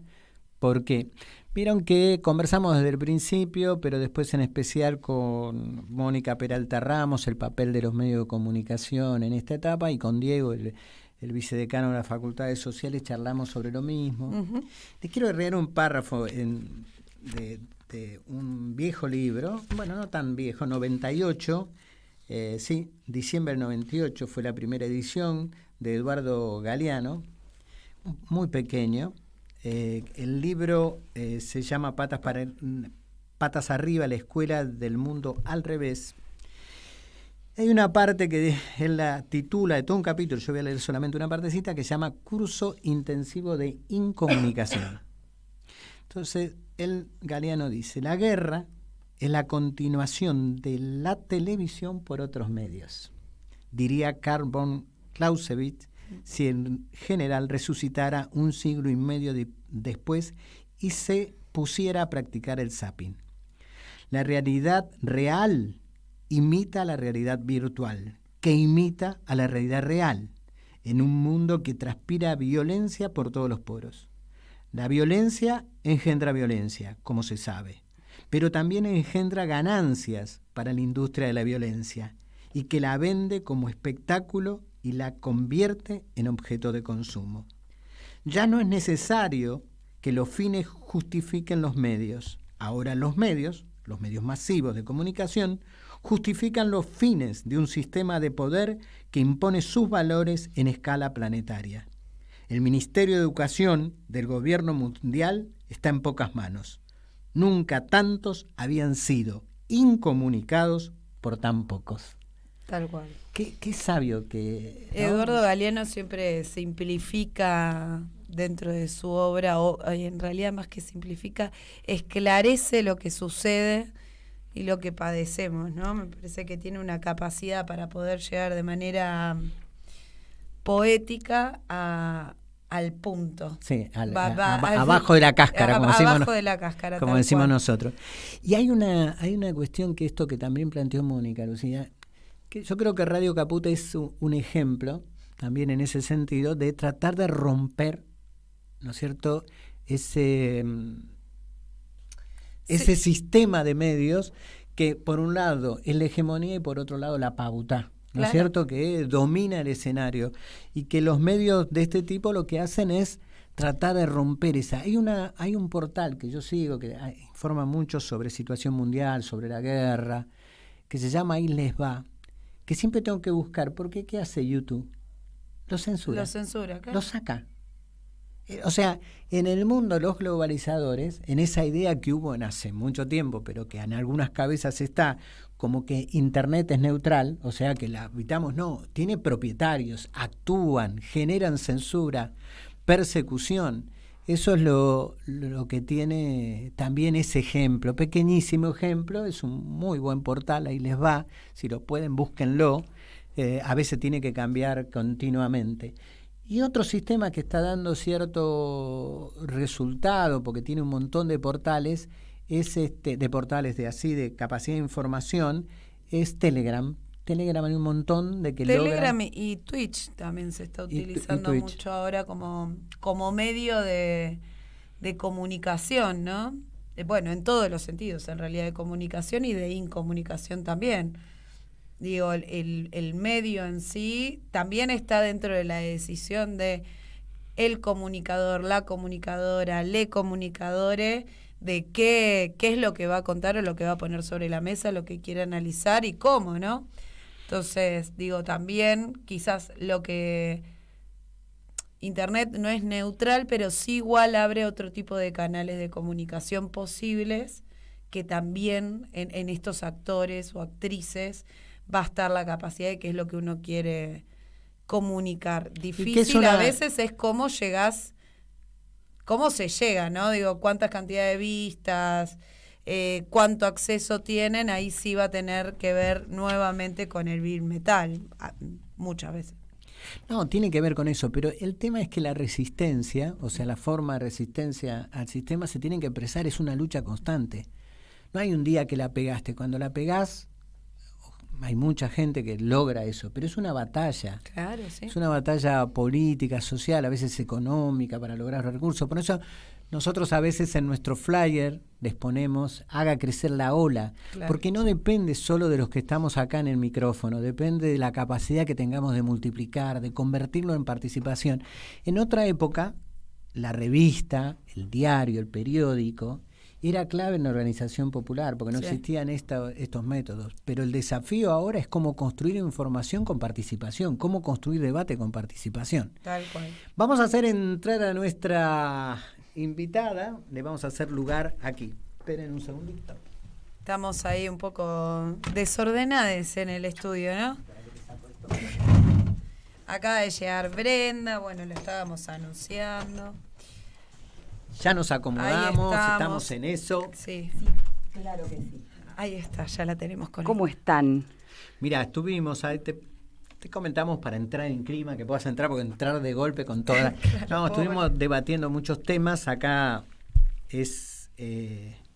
porque vieron que conversamos desde el principio, pero después en especial con Mónica Peralta Ramos, el papel de los medios de comunicación en esta etapa, y con Diego, el vicedecano de las Facultades Sociales, charlamos sobre lo mismo. Les quiero agregar un párrafo de un viejo libro, bueno, no tan viejo, 98, diciembre del 98 fue la primera edición, de Eduardo Galeano, muy pequeño. El libro se llama Patas Arriba, la escuela del mundo al revés. Hay una parte que él la titula, de todo un capítulo, yo voy a leer solamente una partecita, que se llama Curso Intensivo de Incomunicación. Entonces, Galeano dice, la guerra es la continuación de la televisión por otros medios. Diría Karl von Clausewitz, si el general resucitara un siglo y medio después y se pusiera a practicar el zapping. La realidad real imita a la realidad virtual, que imita a la realidad real, en un mundo que transpira violencia por todos los poros. La violencia engendra violencia, como se sabe, pero también engendra ganancias para la industria de la violencia y que la vende como espectáculo y la convierte en objeto de consumo. Ya no es necesario que los fines justifiquen los medios. Ahora los medios masivos de comunicación, justifican los fines de un sistema de poder que impone sus valores en escala planetaria. El Ministerio de Educación del gobierno mundial está en pocas manos. Nunca tantos habían sido incomunicados por tan pocos. Tal cual. Qué sabio que... ¿no? Eduardo Galeano siempre simplifica dentro de su obra, o en realidad más que simplifica, esclarece lo que sucede y lo que padecemos, ¿no? Me parece que tiene una capacidad para poder llegar de manera poética al punto. Sí, abajo de la cáscara, como decimos nosotros. Y hay una cuestión que esto que también planteó Mónica, Lucía, que yo creo que Radio Caput es un ejemplo, también en ese sentido, de tratar de romper, ¿no es cierto?, ese sistema de medios que por un lado es la hegemonía y por otro lado la pauta, ¿no es cierto?, que domina el escenario, y que los medios de este tipo lo que hacen es tratar de romper esa. Hay un portal que yo sigo que informa mucho sobre situación mundial, sobre la guerra, que se llama Ahí Les Va, que siempre tengo que buscar, porque ¿qué hace YouTube? Lo censura. Lo censura, claro. Lo saca. O sea, en el mundo los globalizadores, en esa idea que hubo en hace mucho tiempo, pero que en algunas cabezas está, como que Internet es neutral, o sea que la habitamos, no, tiene propietarios, actúan, generan censura, persecución. Eso es lo que tiene también ese ejemplo, pequeñísimo ejemplo, es un muy buen portal, ahí les va, si lo pueden búsquenlo, a veces tiene que cambiar continuamente. Y otro sistema que está dando cierto resultado, porque tiene un montón de portales, es de portales de capacidad de información, es Telegram. Telegram hay un montón de que Telegram logran... y Twitch también se está utilizando mucho ahora como medio de comunicación, ¿no? Bueno, en todos los sentidos, en realidad, de comunicación y de incomunicación también. Digo, el medio en sí también está dentro de la decisión de el comunicador, la comunicadora, le comunicadores, de qué es lo que va a contar o lo que va a poner sobre la mesa, lo que quiere analizar y cómo, ¿no? Entonces, digo, también quizás lo que Internet no es neutral, pero sí igual abre otro tipo de canales de comunicación posibles que también en estos actores o actrices va a estar la capacidad de qué es lo que uno quiere comunicar. Difícil a veces es cómo llegás, cómo se llega, ¿no? Digo, cuántas cantidades de vistas, cuánto acceso tienen, ahí sí va a tener que ver nuevamente con el Big Metal, muchas veces. No, tiene que ver con eso, pero el tema es que la resistencia, o sea, la forma de resistencia al sistema se tiene que expresar, es una lucha constante. No hay un día que la pegaste, cuando la pegás, hay mucha gente que logra eso, pero es una batalla. Claro, sí. Es una batalla política, social, a veces económica para lograr recursos. Por eso nosotros a veces en nuestro flyer les ponemos haga crecer la ola, claro, porque no depende solo de los que estamos acá en el micrófono, depende de la capacidad que tengamos de multiplicar, de convertirlo en participación. En otra época, la revista, el diario, el periódico, era clave en la organización popular, porque no existían estos métodos. Pero el desafío ahora es cómo construir información con participación, cómo construir debate con participación. Tal cual. Vamos a hacer entrar a nuestra invitada, le vamos a hacer lugar aquí. Esperen un segundito. Estamos ahí un poco desordenados en el estudio, ¿no? Acaba de llegar Brenda, bueno, lo estábamos anunciando. Ya nos acomodamos, estamos en eso. Sí, claro que sí. Ahí está, ya la tenemos con ¿Cómo están? Mira, estuvimos, ahí te comentamos para entrar en clima, que puedas entrar, porque entrar de golpe con toda claro, no, estuvimos debatiendo muchos temas, acá es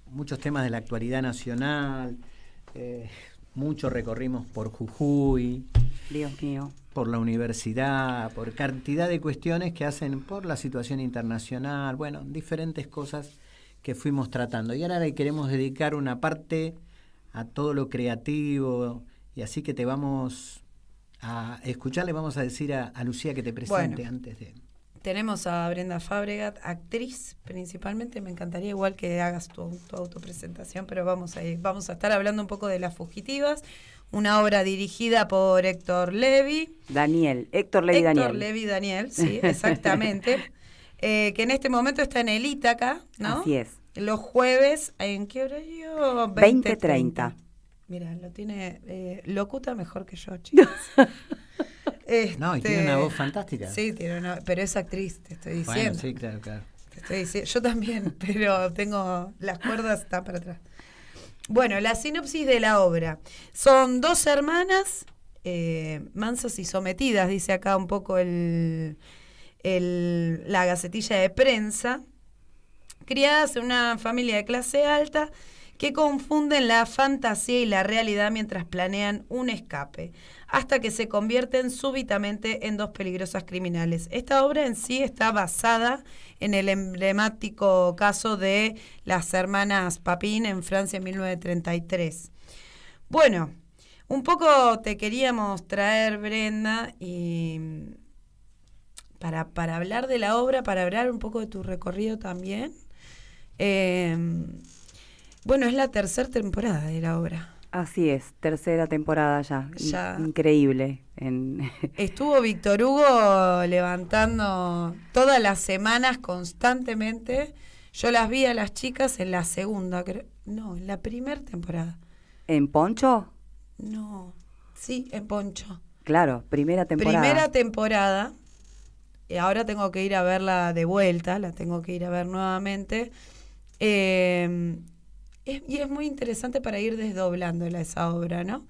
muchos temas de la actualidad nacional, mucho recorrimos por Jujuy. Dios mío. Por la universidad, por cantidad de cuestiones que hacen por la situación internacional, bueno, diferentes cosas que fuimos tratando. Y ahora le queremos dedicar una parte a todo lo creativo, y así que te vamos a escuchar, le vamos a decir a Lucía que te presente antes de... Tenemos a Brenda Fabregat, actriz principalmente, me encantaría igual que hagas tu autopresentación, pero vamos a estar hablando un poco de Las Fugitivas, una obra dirigida por Héctor Levy Daniel, sí, exactamente, que en este momento está en el Ítaca, ¿no? Así es. Los jueves, ¿en qué horario? 20:30. Mira, lo tiene, locuta mejor que yo, chicos. No, y tiene una voz fantástica. Sí, pero es actriz, te estoy diciendo. Bueno, sí, claro. Te estoy diciendo, yo también, pero tengo las cuerdas están para atrás. Bueno, la sinopsis de la obra. Son dos hermanas, mansas y sometidas, dice acá un poco la gacetilla de prensa, criadas en una familia de clase alta que confunden la fantasía y la realidad mientras planean un escape, hasta que se convierten súbitamente en dos peligrosas criminales. Esta obra en sí está basada en el emblemático caso de las hermanas Papin en Francia en 1933. Bueno, un poco te queríamos traer, Brenda, y para hablar de la obra, para hablar un poco de tu recorrido también. Bueno, es la tercera temporada de la obra. Así es, tercera temporada ya. Ya. Increíble. Estuvo Víctor Hugo levantando todas las semanas constantemente. Yo las vi a las chicas en la segunda, no, en la primera temporada. ¿En Poncho? No, sí, en Poncho. Claro, primera temporada. Primera temporada. Ahora tengo que ir a verla de vuelta, la tengo que ir a ver nuevamente. Y es muy interesante para ir desdoblándola esa obra, ¿no?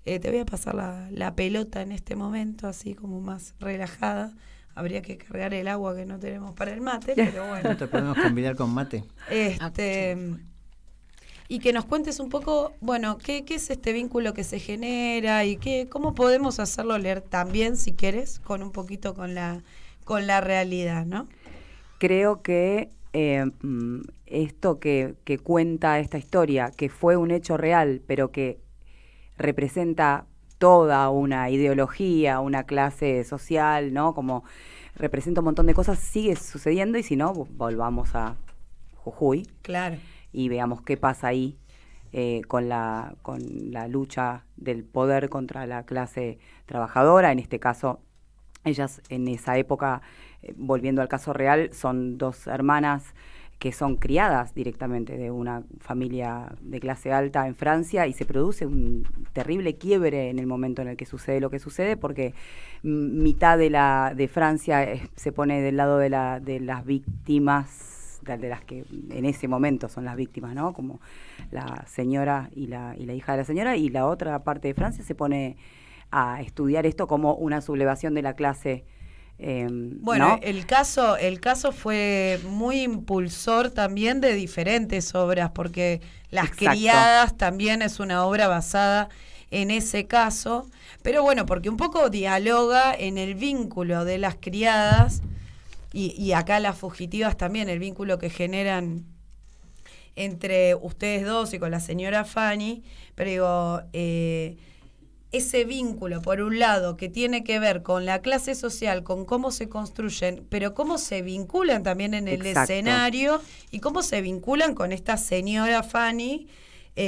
Te voy a pasar la pelota en este momento, así como más relajada. Habría que cargar el agua que no tenemos para el mate, pero bueno. ¿No te podemos convidar con mate? Y que nos cuentes un poco, bueno, qué es este vínculo que se genera y cómo podemos hacerlo leer también, si quieres, con un poquito con la realidad, ¿no? Creo que esto que cuenta esta historia, que fue un hecho real, pero que representa toda una ideología, una clase social, ¿no? Como representa un montón de cosas, sigue sucediendo, y si no, volvamos a Jujuy. Claro. Y veamos qué pasa ahí con la lucha del poder contra la clase trabajadora. En este caso, ellas en esa época, volviendo al caso real, son dos hermanas que son criadas directamente de una familia de clase alta en Francia, y se produce un terrible quiebre en el momento en el que sucede lo que sucede, porque mitad de Francia se pone del lado de las víctimas, de las que en ese momento son las víctimas, ¿no? Como la señora y la hija de la señora, y la otra parte de Francia se pone a estudiar esto como una sublevación de la clase. Bueno, ¿no? el caso fue muy impulsor también de diferentes obras, porque Las Exacto. Criadas también es una obra basada en ese caso, pero bueno, porque un poco dialoga en el vínculo de las criadas y acá las fugitivas también, el vínculo que generan entre ustedes dos y con la señora Fanny, pero digo, ese vínculo, por un lado, que tiene que ver con la clase social, con cómo se construyen, pero cómo se vinculan también en el Exacto. escenario y cómo se vinculan con esta señora Fanny,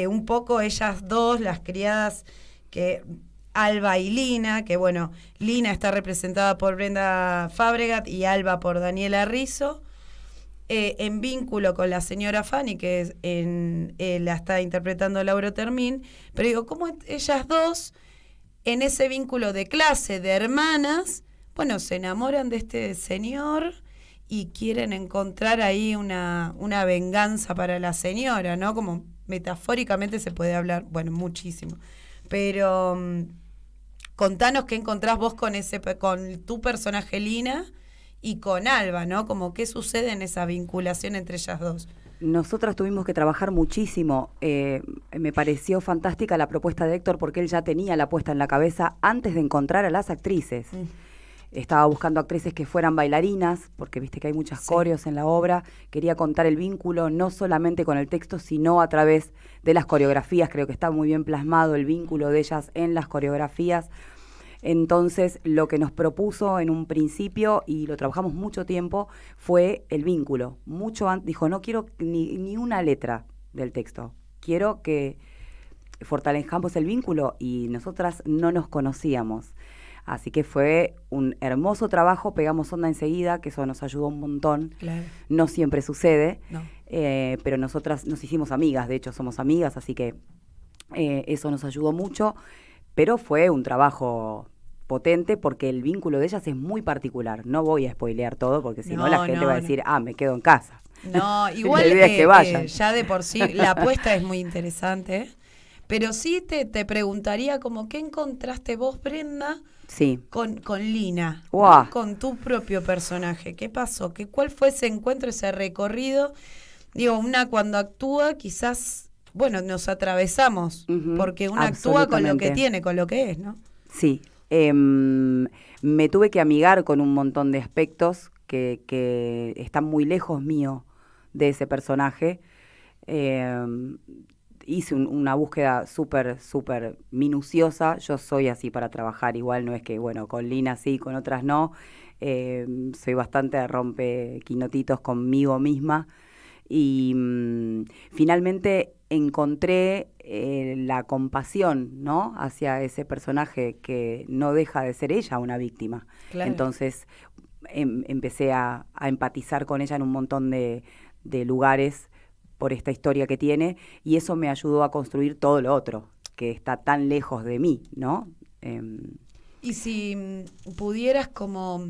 un poco ellas dos, las criadas, que Alba y Lina, que bueno, Lina está representada por Brenda Fabregat y Alba por Daniela Rizzo, en vínculo con la señora Fanny, que la está interpretando Laura Termín, pero digo, cómo ellas dos, en ese vínculo de clase, de hermanas, bueno, se enamoran de este señor y quieren encontrar ahí una venganza para la señora, ¿no? Como metafóricamente se puede hablar, bueno, muchísimo. Pero contanos qué encontrás vos con tu personaje Lina y con Alba, ¿no? Como qué sucede en esa vinculación entre ellas dos. Nosotras tuvimos que trabajar muchísimo. Me pareció fantástica la propuesta de Héctor, porque él ya tenía la puesta en la cabeza antes de encontrar a las actrices. Estaba buscando actrices que fueran bailarinas, porque viste que hay muchas coreos en la obra. Quería contar el vínculo no solamente con el texto, sino a través de las coreografías. Creo que está muy bien plasmado el vínculo de ellas en las coreografías. Entonces, lo que nos propuso en un principio, y lo trabajamos mucho tiempo, fue el vínculo. Mucho antes, dijo, no quiero ni una letra del texto. Quiero que fortalezcamos el vínculo, y nosotras no nos conocíamos. Así que fue un hermoso trabajo, pegamos onda enseguida, que eso nos ayudó un montón. Claro. No siempre sucede, No. Pero nosotras nos hicimos amigas, de hecho somos amigas, así que eso nos ayudó mucho. Pero fue un trabajo potente, porque el vínculo de ellas es muy particular. No voy a spoilear todo, porque si no la gente va a decir, me quedo en casa. No, igual la idea es que vayan. Ya de por sí la apuesta es muy interesante, pero sí te preguntaría como, ¿qué encontraste vos, Brenda, sí, con Lina, ¡Guau! ¿no? Con tu propio personaje? ¿Qué pasó? ¿Cuál fue ese encuentro, ese recorrido? Digo, una cuando actúa quizás, bueno, nos atravesamos, porque una actúa con lo que tiene, con lo que es, ¿no? Sí, me tuve que amigar con un montón de aspectos que están muy lejos mío de ese personaje. Hice una búsqueda súper minuciosa. Yo soy así para trabajar, igual no es que, bueno, con Lina sí, con otras no. Soy bastante rompequinotitos conmigo misma. Y finalmente encontré la compasión, ¿no? Hacia ese personaje que no deja de ser ella una víctima. Claro. Entonces empecé a empatizar con ella en un montón de lugares por esta historia que tiene, y eso me ayudó a construir todo lo otro, que está tan lejos de mí, ¿no? Y si pudieras como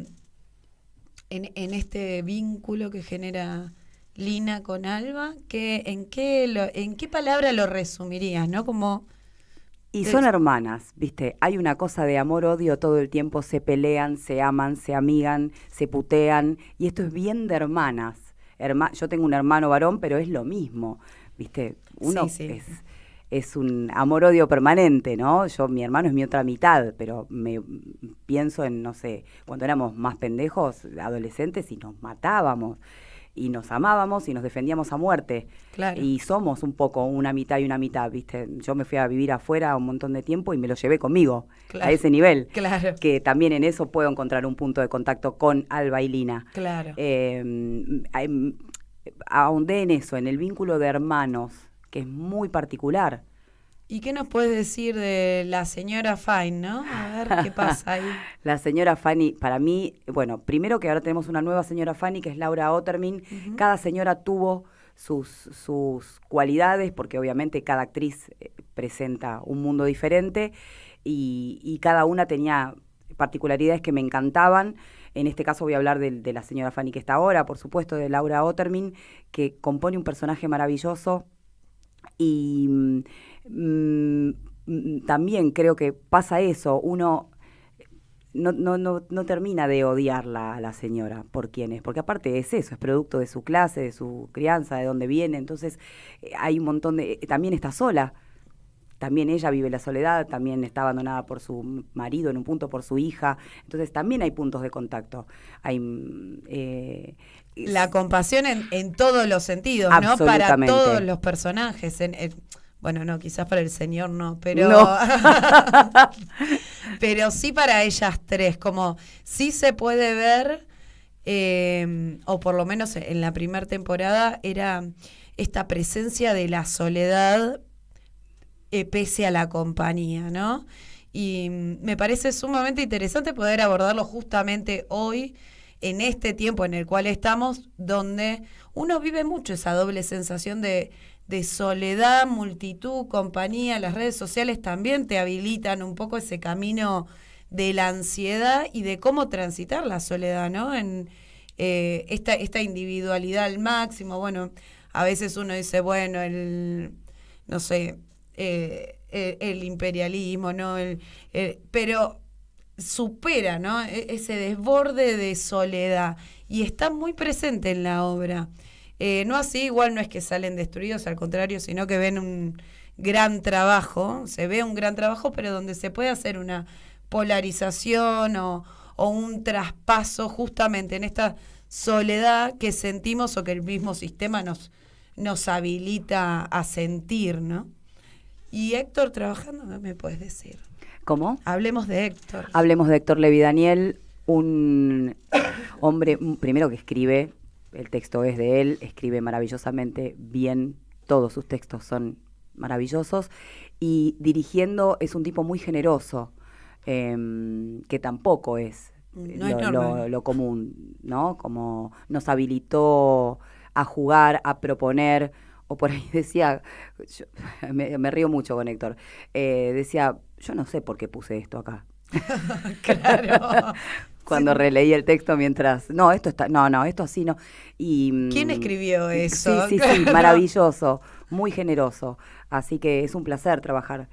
en este vínculo que genera Lina con Alba, ¿en qué palabra lo resumirías, no? Como y son hermanas, ¿viste? Hay una cosa de amor-odio todo el tiempo, se pelean, se aman, se amigan, se putean, y esto es bien de hermanas. Yo tengo un hermano varón, pero es lo mismo, ¿viste? Uno es un amor-odio permanente, ¿no? Mi hermano es mi otra mitad, pero me pienso en, no sé, cuando éramos más pendejos, adolescentes, y nos matábamos, y nos amábamos y nos defendíamos a muerte. Claro. Y somos un poco una mitad y una mitad, ¿viste? Yo me fui a vivir afuera un montón de tiempo y me lo llevé conmigo, a ese nivel. Claro. Que también en eso puedo encontrar un punto de contacto con Alba y Lina. Claro. Ahondé en eso, en el vínculo de hermanos, que es muy particular. ¿Y qué nos puedes decir de la señora Fine, no? A ver qué pasa ahí. La señora Fanny, para mí, bueno, primero que ahora tenemos una nueva señora Fanny, que es Laura Ottermin. Cada señora tuvo sus cualidades, porque obviamente cada actriz presenta un mundo diferente, y cada una tenía particularidades que me encantaban. En este caso voy a hablar de la señora Fanny que está ahora, por supuesto, de Laura Ottermin, que compone un personaje maravilloso, y también creo que pasa eso, uno no termina de odiarla a la señora por quién es, porque aparte es eso, es producto de su clase, de su crianza, de dónde viene. Entonces hay un montón también está sola, también ella vive la soledad, también está abandonada por su marido en un punto, por su hija. Entonces también hay puntos de contacto. Hay la compasión en todos los sentidos, ¿no? Para todos los personajes. Bueno, no, quizás para el señor no, pero no. Pero sí para ellas tres, como sí se puede ver, o por lo menos en la primera temporada, era esta presencia de la soledad pese a la compañía, ¿no? Y me parece sumamente interesante poder abordarlo justamente hoy, en este tiempo en el cual estamos, donde uno vive mucho esa doble sensación de soledad, multitud, compañía. Las redes sociales también te habilitan un poco ese camino de la ansiedad y de cómo transitar la soledad, ¿no? En esta individualidad al máximo. Bueno, a veces uno dice, bueno, el imperialismo, ¿no? Pero supera, ¿no? Ese desborde de soledad, y está muy presente en la obra. No así, igual no es que salen destruidos, al contrario, sino que ven un gran trabajo, se ve un gran trabajo, pero donde se puede hacer una polarización o un traspaso justamente en esta soledad que sentimos o que el mismo sistema nos habilita a sentir, ¿no? Y Héctor trabajando, ¿qué me puedes decir? ¿Cómo? Hablemos de Héctor. Hablemos de Héctor Levi Daniel, un hombre, primero que escribe, el texto es de él, escribe maravillosamente bien, todos sus textos son maravillosos, y dirigiendo es un tipo muy generoso, que tampoco es lo común, ¿no? Como nos habilitó a jugar, a proponer, o por ahí decía, me río mucho con Héctor, decía, yo no sé por qué puse esto acá. Claro. Cuando releí el texto mientras, esto así no. Y ¿quién escribió eso? Sí, maravilloso, muy generoso. Así que es un placer trabajar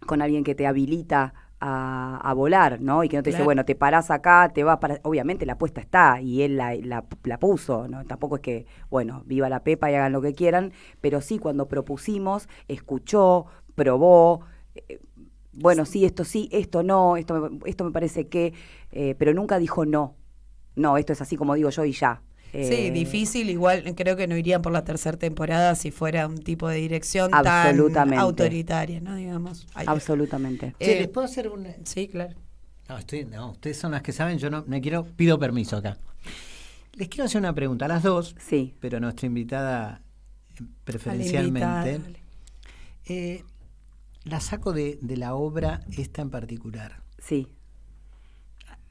con alguien que te habilita a volar, ¿no? Y que no te dice, bueno, te parás acá, te vas para... Obviamente la apuesta está y él la puso, ¿no? Tampoco es que, bueno, viva la Pepa y hagan lo que quieran, pero sí, cuando propusimos, escuchó, probó, bueno, sí, esto no, esto me parece que... pero nunca dijo no, esto es así como digo yo y ya. Sí, difícil, igual creo que no irían por la tercera temporada si fuera un tipo de dirección tan autoritaria, ¿no? Digamos. Absolutamente. ¿Les puedo hacer una...? Sí, claro. No, ustedes son las que saben, yo no pido permiso acá. Les quiero hacer una pregunta a las dos, sí, pero nuestra invitada preferencialmente. La saco de la obra esta en particular. Sí.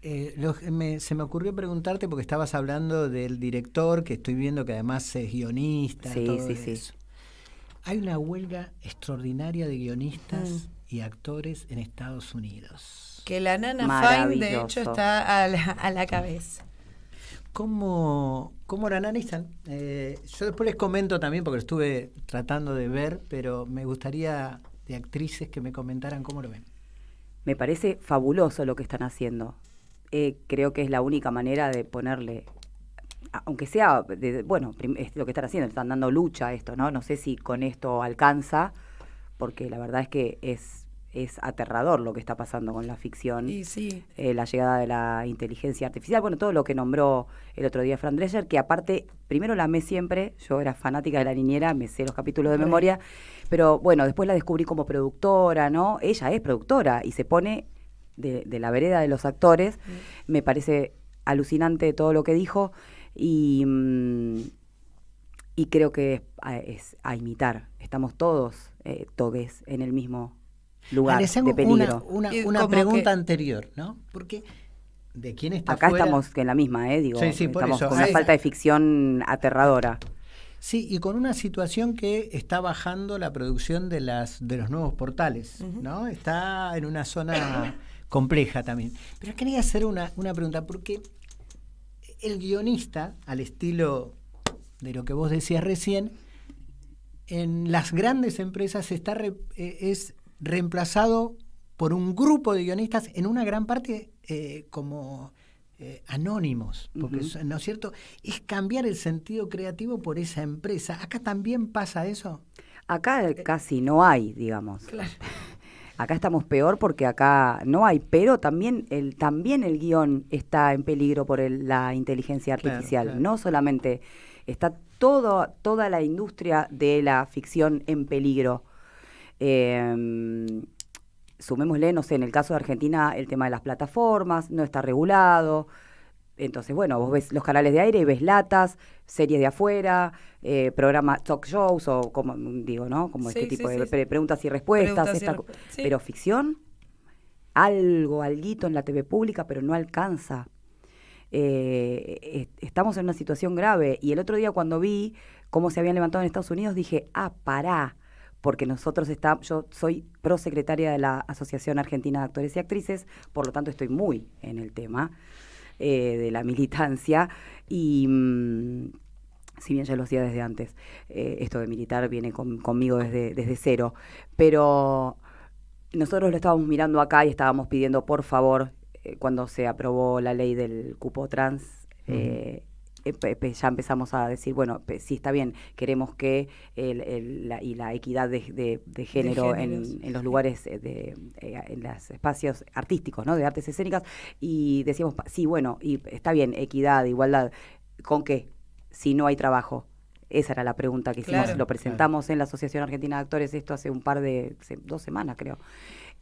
Se me ocurrió preguntarte porque estabas hablando del director, que estoy viendo que además es guionista. Sí, todo sí, eso. Hay una huelga extraordinaria de guionistas y actores en Estados Unidos. Que la Nana Fine, de hecho, está a la cabeza. ¿Cómo la analizan? Yo después les comento también, porque lo estuve tratando de ver, pero me gustaría de actrices que me comentaran cómo lo ven. Me parece fabuloso lo que están haciendo. Creo que es la única manera de ponerle, aunque sea, es lo que están haciendo, están dando lucha a esto, ¿no? No sé si con esto alcanza, porque la verdad es que es aterrador lo que está pasando con la ficción. Y sí. La llegada de la inteligencia artificial, todo lo que nombró el otro día Fran Drescher, que aparte, primero la amé siempre, yo era fanática de La Niñera, me sé los capítulos de memoria, pero bueno, después la descubrí como productora, ¿no? Ella es productora y se pone de la vereda de los actores. Me parece alucinante todo lo que dijo y creo que es a imitar. Estamos todos en el mismo lugar de peligro. Una pregunta anterior, ¿no? Porque ¿de quién está acá fuera? Estamos en la misma, Sí, estamos por eso. con una falta de ficción aterradora. Sí, y con una situación que está bajando la producción de los nuevos portales, ¿no? Está en una zona compleja también. Pero quería hacer una pregunta, porque el guionista, al estilo de lo que vos decías recién, en las grandes empresas es reemplazado por un grupo de guionistas, en una gran parte como anónimos, porque ¿no es cierto? Es cambiar el sentido creativo por esa empresa. ¿Acá también pasa eso? Acá casi no hay, digamos. Claro. Acá estamos peor porque acá no hay, pero también el guión está en peligro por la inteligencia artificial. Claro. No solamente está toda la industria de la ficción en peligro. Sumémosle, no sé, en el caso de Argentina el tema de las plataformas no está regulado. Entonces, vos ves los canales de aire y ves latas, series de afuera, programas, talk shows o como digo, ¿no? Como este tipo de preguntas y respuestas. Pero ficción, alguito en la TV pública, pero no alcanza. Estamos en una situación grave. Y el otro día cuando vi cómo se habían levantado en Estados Unidos, dije, pará. Porque yo soy prosecretaria de la Asociación Argentina de Actores y Actrices, por lo tanto estoy muy en el tema de la militancia y si bien ya lo hacía desde antes, esto de militar viene conmigo desde cero, pero nosotros lo estábamos mirando acá y estábamos pidiendo por favor, cuando se aprobó la ley del cupo trans, ya empezamos a decir, sí está bien, queremos que la equidad de género en los lugares, en los espacios artísticos, ¿no? De artes escénicas, y decíamos, sí, y está bien, equidad, igualdad, ¿con qué? Si no hay trabajo. Esa era la pregunta que hicimos, lo presentamos en la Asociación Argentina de Actores, esto hace 2 semanas creo,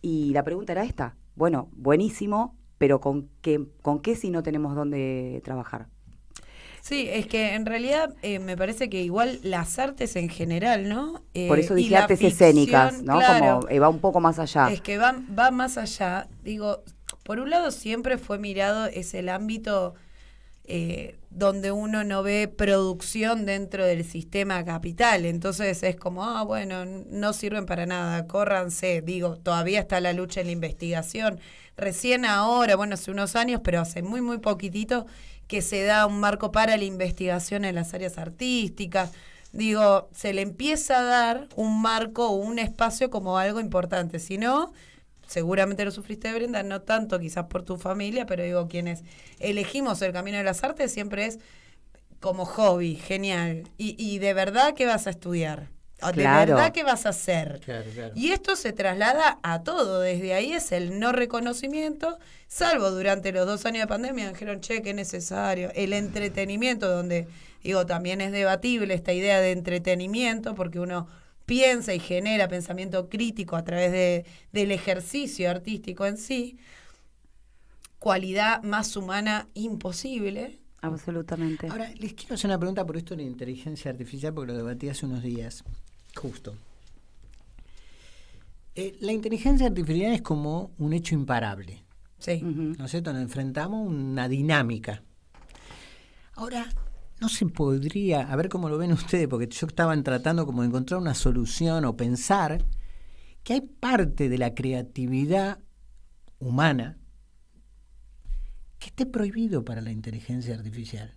y la pregunta era esta, buenísimo, pero ¿con qué si no tenemos dónde trabajar? Sí, es que en realidad me parece que igual las artes en general, ¿no? Por eso dije artes escénicas, ¿no? Claro, como va un poco más allá. Es que va más allá. Digo, por un lado siempre fue mirado es el ámbito donde uno no ve producción dentro del sistema capital. Entonces es como, no sirven para nada, córranse. Digo, todavía está la lucha en la investigación. Recién ahora, hace unos años, pero hace muy, muy poquitito, que se da un marco para la investigación en las áreas artísticas. Digo, se le empieza a dar un marco o un espacio como algo importante. Si no, seguramente lo sufriste, Brenda, no tanto quizás por tu familia, pero digo, quienes elegimos el camino de las artes siempre es como hobby, genial. Y de verdad, ¿qué vas a estudiar? De verdad, ¿qué vas a hacer? Claro. Y esto se traslada a todo. Desde ahí es el no reconocimiento, salvo durante los 2 años de pandemia, dijeron, qué necesario. El entretenimiento, donde, también es debatible esta idea de entretenimiento, porque uno piensa y genera pensamiento crítico a través del ejercicio artístico en sí. Cualidad más humana imposible. Absolutamente. Ahora, les quiero hacer una pregunta por esto de la inteligencia artificial, porque lo debatí hace unos días, justo. La inteligencia artificial es como un hecho imparable. Sí. ¿No es cierto? Nos enfrentamos a una dinámica. Ahora, no se podría, a ver cómo lo ven ustedes, porque yo estaba tratando como de encontrar una solución o pensar que hay parte de la creatividad humana que esté prohibido para la inteligencia artificial.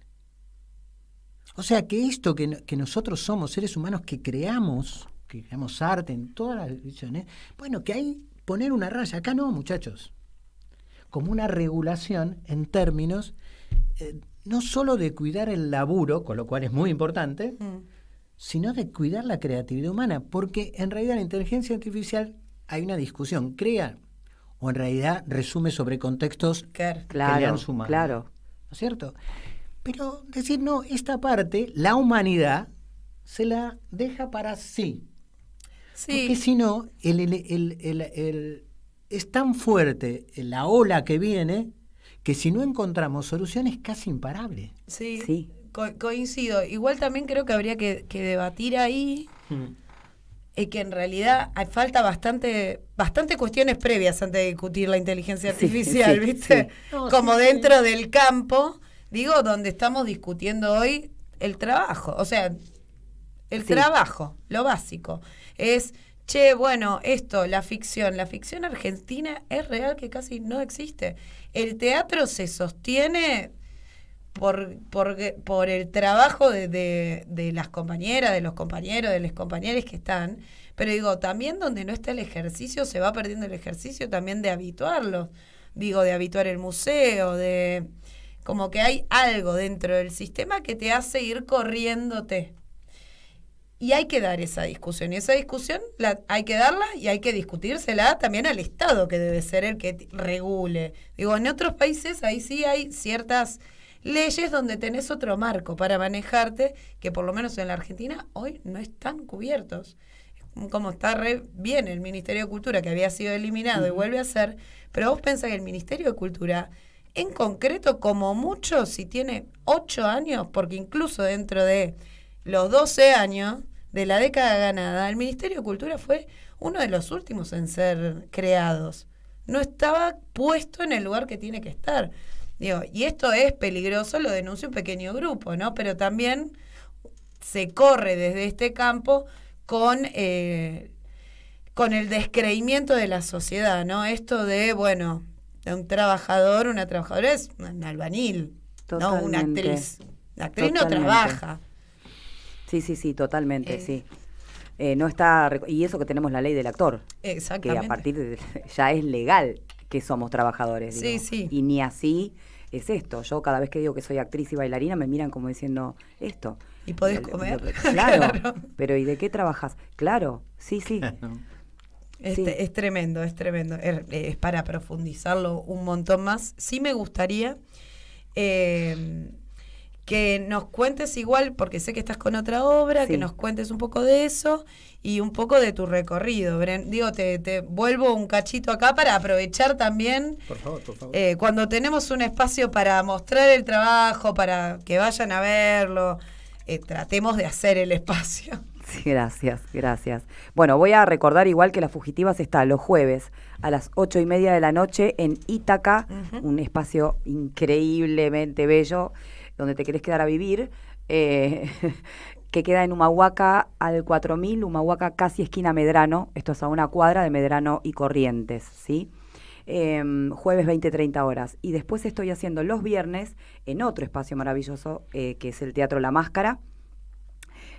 O sea, que esto que nosotros somos seres humanos que creamos arte en todas las visiones, bueno, que hay poner una raya. Acá no, muchachos. Como una regulación en términos no solo de cuidar el laburo, con lo cual es muy importante, sino de cuidar la creatividad humana, porque en realidad la inteligencia artificial hay una discusión, crea o en realidad resume sobre contextos que le han sumado. Claro. ¿No es cierto? Pero decir, no, esta parte, la humanidad, se la deja para sí. Porque si no, es tan fuerte la ola que viene que si no encontramos soluciones casi imparable. Sí. Coincido. Igual también creo que habría que debatir ahí que en realidad falta bastante cuestiones previas antes de discutir la inteligencia artificial, ¿viste? Sí. No, como dentro del campo, digo, donde estamos discutiendo hoy el trabajo. O sea, el trabajo, lo básico. Es, bueno, la ficción argentina es real que casi no existe. El teatro se sostiene por el trabajo de las compañeras, de los compañeros, de las compañeras que están, pero digo, también donde no está el ejercicio, se va perdiendo el ejercicio también de habituarlos, de habituar el museo, de como que hay algo dentro del sistema que te hace ir corriéndote. Y hay que dar esa discusión, y esa discusión hay que darla y hay que discutírsela también al Estado, que debe ser el que regule. Digo, en otros países ahí sí hay ciertas leyes donde tenés otro marco para manejarte, que por lo menos en la Argentina hoy no están cubiertos. Como está re bien el Ministerio de Cultura, que había sido eliminado y vuelve a ser, pero vos pensás que el Ministerio de Cultura, en concreto, como mucho, si tiene 8 años, porque incluso dentro de los 12 años de la década ganada, el Ministerio de Cultura fue uno de los últimos en ser creados. No estaba puesto en el lugar que tiene que estar. Digo, y esto es peligroso, lo denuncia un pequeño grupo, ¿no? Pero también se corre desde este campo con el descreimiento de la sociedad, ¿no? Esto de, bueno, de un trabajador, una trabajadora es un albañil, no una actriz. La actriz no trabaja. Sí, totalmente, sí. No está, y eso que tenemos la ley del actor. Exactamente. Que a partir de ya es legal que somos trabajadores. Sí, digo. sí. Y ni así es esto. Yo cada vez que digo que soy actriz y bailarina me miran como diciendo esto. ¿Y podés comer? Claro, pero ¿y de qué trabajas? Claro, sí. Es tremendo, es tremendo. Es para profundizarlo un montón más. Sí me gustaría que nos cuentes igual, porque sé que estás con otra obra, que nos cuentes un poco de eso y un poco de tu recorrido. Digo, te vuelvo un cachito acá para aprovechar también, por favor. Cuando tenemos un espacio para mostrar el trabajo, para que vayan a verlo, tratemos de hacer el espacio. Sí, gracias. Bueno, voy a recordar igual que Las Fugitivas está los jueves a las 8:30 de la noche en Ítaca, un espacio increíblemente bello, donde te querés quedar a vivir, que queda en Humahuaca al 4000, Humahuaca casi esquina Medrano, esto es a una cuadra de Medrano y Corrientes, ¿sí? Jueves 20-30 horas. Y después estoy haciendo los viernes en otro espacio maravilloso, que es el Teatro La Máscara,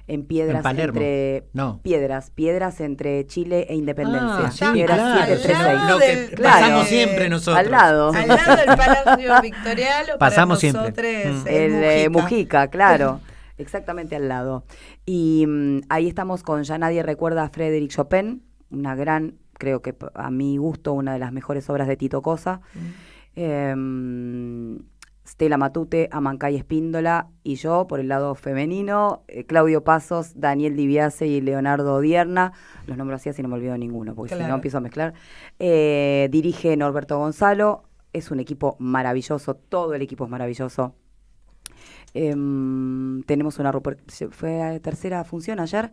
en Piedras, en Palermo. Piedras entre Chile e Independencia. Sí, Piedras claro, 736. lo que pasamos siempre nosotros. Al lado del Palacio Victorial, o pasamos para nosotros el Mujica, claro. Exactamente al lado. Y ahí estamos con Ya nadie recuerda a Frédéric Chopin, una gran, creo que a mi gusto, una de las mejores obras de Tito Cosa. Stella Matute, Amancay Espíndola y yo, por el lado femenino, Claudio Pasos, Daniel Dibiase y Leonardo Odierna. Los nombro así no me olvido ninguno, porque si no empiezo a mezclar. Dirige Norberto Gonzalo. Es un equipo maravilloso, todo el equipo es maravilloso. Tenemos fue tercera función ayer,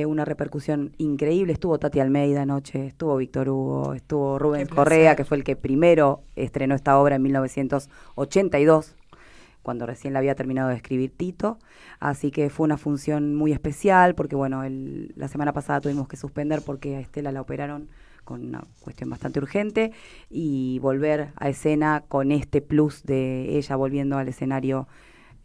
una repercusión increíble. Estuvo Tati Almeida anoche, estuvo Víctor Hugo, estuvo Rubén Correa, que fue el que primero estrenó esta obra en 1982, cuando recién la había terminado de escribir Tito. Así que fue una función muy especial, porque bueno, la semana pasada tuvimos que suspender porque a Estela la operaron con una cuestión bastante urgente, y volver a escena con este plus de ella volviendo al escenario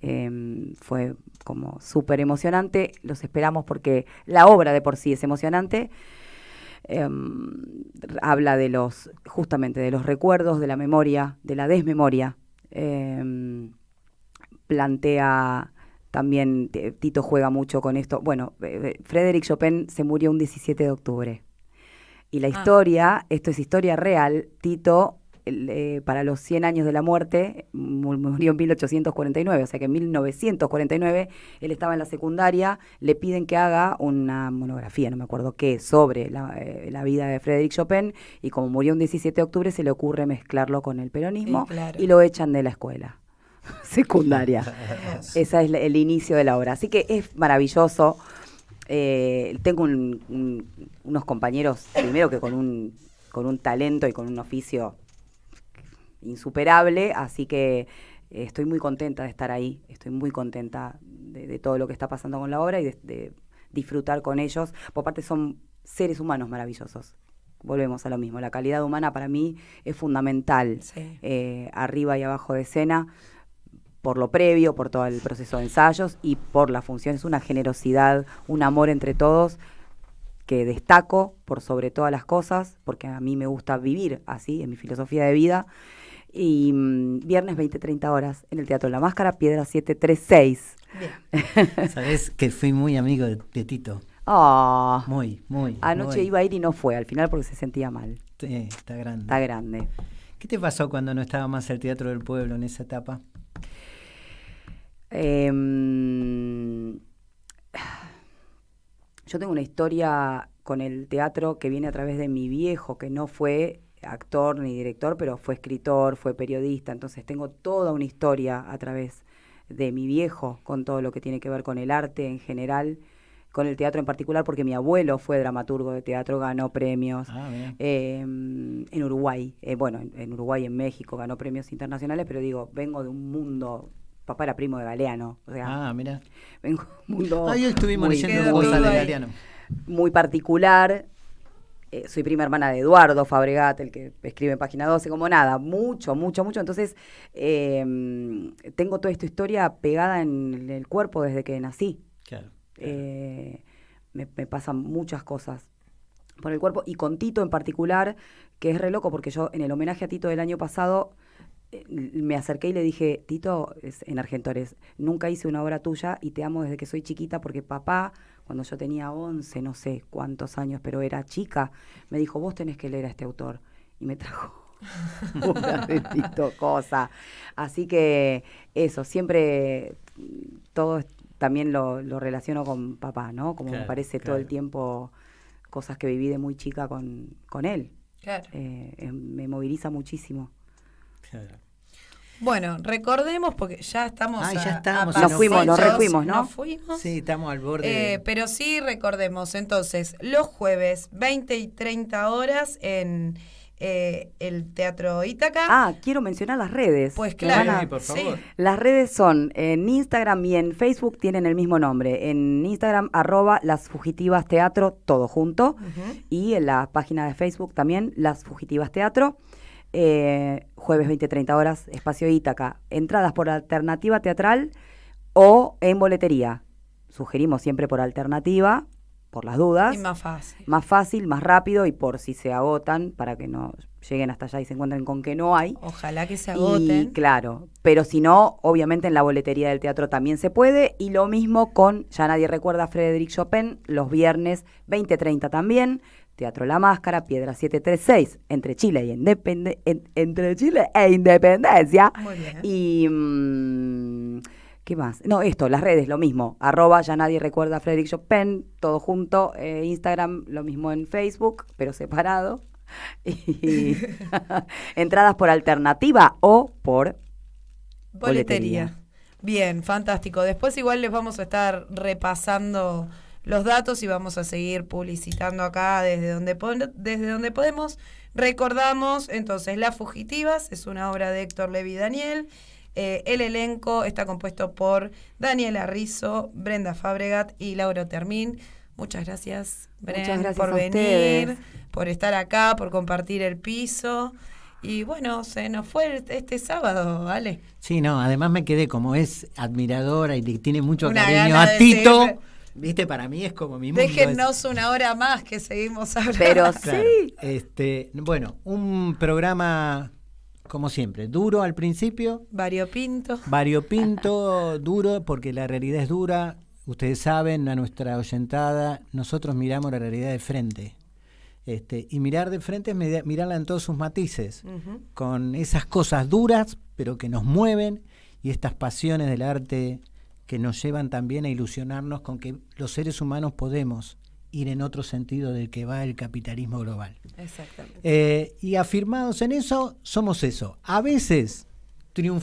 fue como súper emocionante. Los esperamos porque la obra de por sí es emocionante. Habla justamente de los recuerdos, de la memoria, de la desmemoria. Plantea también, Tito juega mucho con esto. Bueno, Frédéric Chopin se murió un 17 de octubre. Y la historia, esto es historia real, Tito, para los 100 años de la muerte, murió en 1849, o sea que en 1949 él estaba en la secundaria, le piden que haga una monografía, no me acuerdo qué, sobre la vida de Frédéric Chopin, y como murió un 17 de octubre se le ocurre mezclarlo con el peronismo, y lo echan de la escuela secundaria. Ese es el inicio de la obra, así que es maravilloso. Tengo unos compañeros, primero que con un talento y con un oficio insuperable, así que estoy muy contenta de estar ahí, estoy muy contenta de todo lo que está pasando con la obra y de disfrutar con ellos. Por parte son seres humanos maravillosos. Volvemos a lo mismo, la calidad humana para mí es fundamental, arriba y abajo de escena, por lo previo, por todo el proceso de ensayos y por la función. Es una generosidad, un amor entre todos que destaco por sobre todas las cosas, porque a mí me gusta vivir así, en mi filosofía de vida. Y viernes 20-30 horas en el Teatro La Máscara, Piedra 736. Bien. Sabés que fui muy amigo de Tito. Muy. Anoche iba a ir y no fue, al final porque se sentía mal. Sí, está grande. Está grande. ¿Qué te pasó cuando no estaba más el Teatro del Pueblo en esa etapa? Yo tengo una historia con el teatro que viene a través de mi viejo, que no fue actor ni director, pero fue escritor, fue periodista. Entonces tengo toda una historia a través de mi viejo con todo lo que tiene que ver con el arte en general, con el teatro en particular, porque mi abuelo fue dramaturgo de teatro, ganó premios en Uruguay, en Uruguay y en México ganó premios internacionales, pero digo, vengo de un mundo... Papá era primo de Galeano. O sea, mira. Vengo de un mundo. Hoy estuvimos leyendo cosas de Galeano. Muy particular. Soy prima hermana de Eduardo Fabregat, el que escribe en Página 12, como nada. Mucho. Entonces, tengo toda esta historia pegada en el cuerpo desde que nací. Claro. Me pasan muchas cosas por el cuerpo. Y con Tito en particular, que es re loco, porque yo en el homenaje a Tito del año pasado... me acerqué y le dije, Tito, en Argentores, nunca hice una obra tuya y te amo desde que soy chiquita, porque papá, cuando yo tenía 11, no sé cuántos años, pero era chica, me dijo, vos tenés que leer a este autor. Y me trajo una de Tito cosa. Así que eso, siempre todo también lo relaciono con papá, ¿no? Como me parece todo el tiempo cosas que viví de muy chica con él. Claro. Me moviliza muchísimo. Claro. Bueno, recordemos, porque ya estamos. Ya estamos. Nos refuimos, ¿no? Nos fuimos. Sí, estamos al borde. Pero sí recordemos, entonces, los jueves, 20 y 30 horas en el Teatro Ítaca. Quiero mencionar las redes. Pues claro, por favor. Sí. Las redes son en Instagram y en Facebook tienen el mismo nombre. En Instagram, @Las Fugitivas Teatro, todo junto. Y en la página de Facebook también, Las Fugitivas Teatro. Jueves 20-30 horas, Espacio Ítaca. Entradas por alternativa teatral o en boletería. Sugerimos siempre por alternativa, por las dudas. Y más fácil. Más fácil, más rápido, y por si se agotan, para que no lleguen hasta allá y se encuentren con que no hay. Ojalá que se agoten. Y claro, pero si no, obviamente en la boletería del teatro también se puede. Y lo mismo con, ya nadie recuerda a Frédéric Chopin, los viernes 20-30 también. Teatro La Máscara, Piedra 736, entre Chile e Independencia. Muy bien. Y ¿qué más? No, las redes, lo mismo. @ya nadie recuerda a Frédéric Chopin, todo junto. Instagram, lo mismo en Facebook, pero separado. Y entradas por alternativa o por boletería. Bien, fantástico. Después igual les vamos a estar repasando los datos y vamos a seguir publicitando acá desde donde podemos. Recordamos entonces Las Fugitivas, es una obra de Héctor Levy Daniel. El elenco está compuesto por Daniela Rizzo, Brenda Fabregat y Laura Termín. Muchas gracias, Brenda, por venir, por estar acá, por compartir el piso. Y bueno, se nos fue este sábado, ¿vale? Sí, no, además me quedé, como es admiradora y le tiene mucho Una cariño gana a de Tito, seguir. viste, para mí es como mi mundo. Déjennos una hora más que seguimos hablando. Pero Claro, sí. Bueno, un programa, como siempre, duro al principio. Variopinto, duro, porque la realidad es dura. Ustedes saben, a nuestra oyentada, nosotros miramos la realidad de frente. Y mirar de frente es mirarla en todos sus matices, con esas cosas duras, pero que nos mueven, y estas pasiones del arte que nos llevan también a ilusionarnos con que los seres humanos podemos ir en otro sentido del que va el capitalismo global. Exactamente. Y afirmados en eso, somos eso. A veces triunfamos.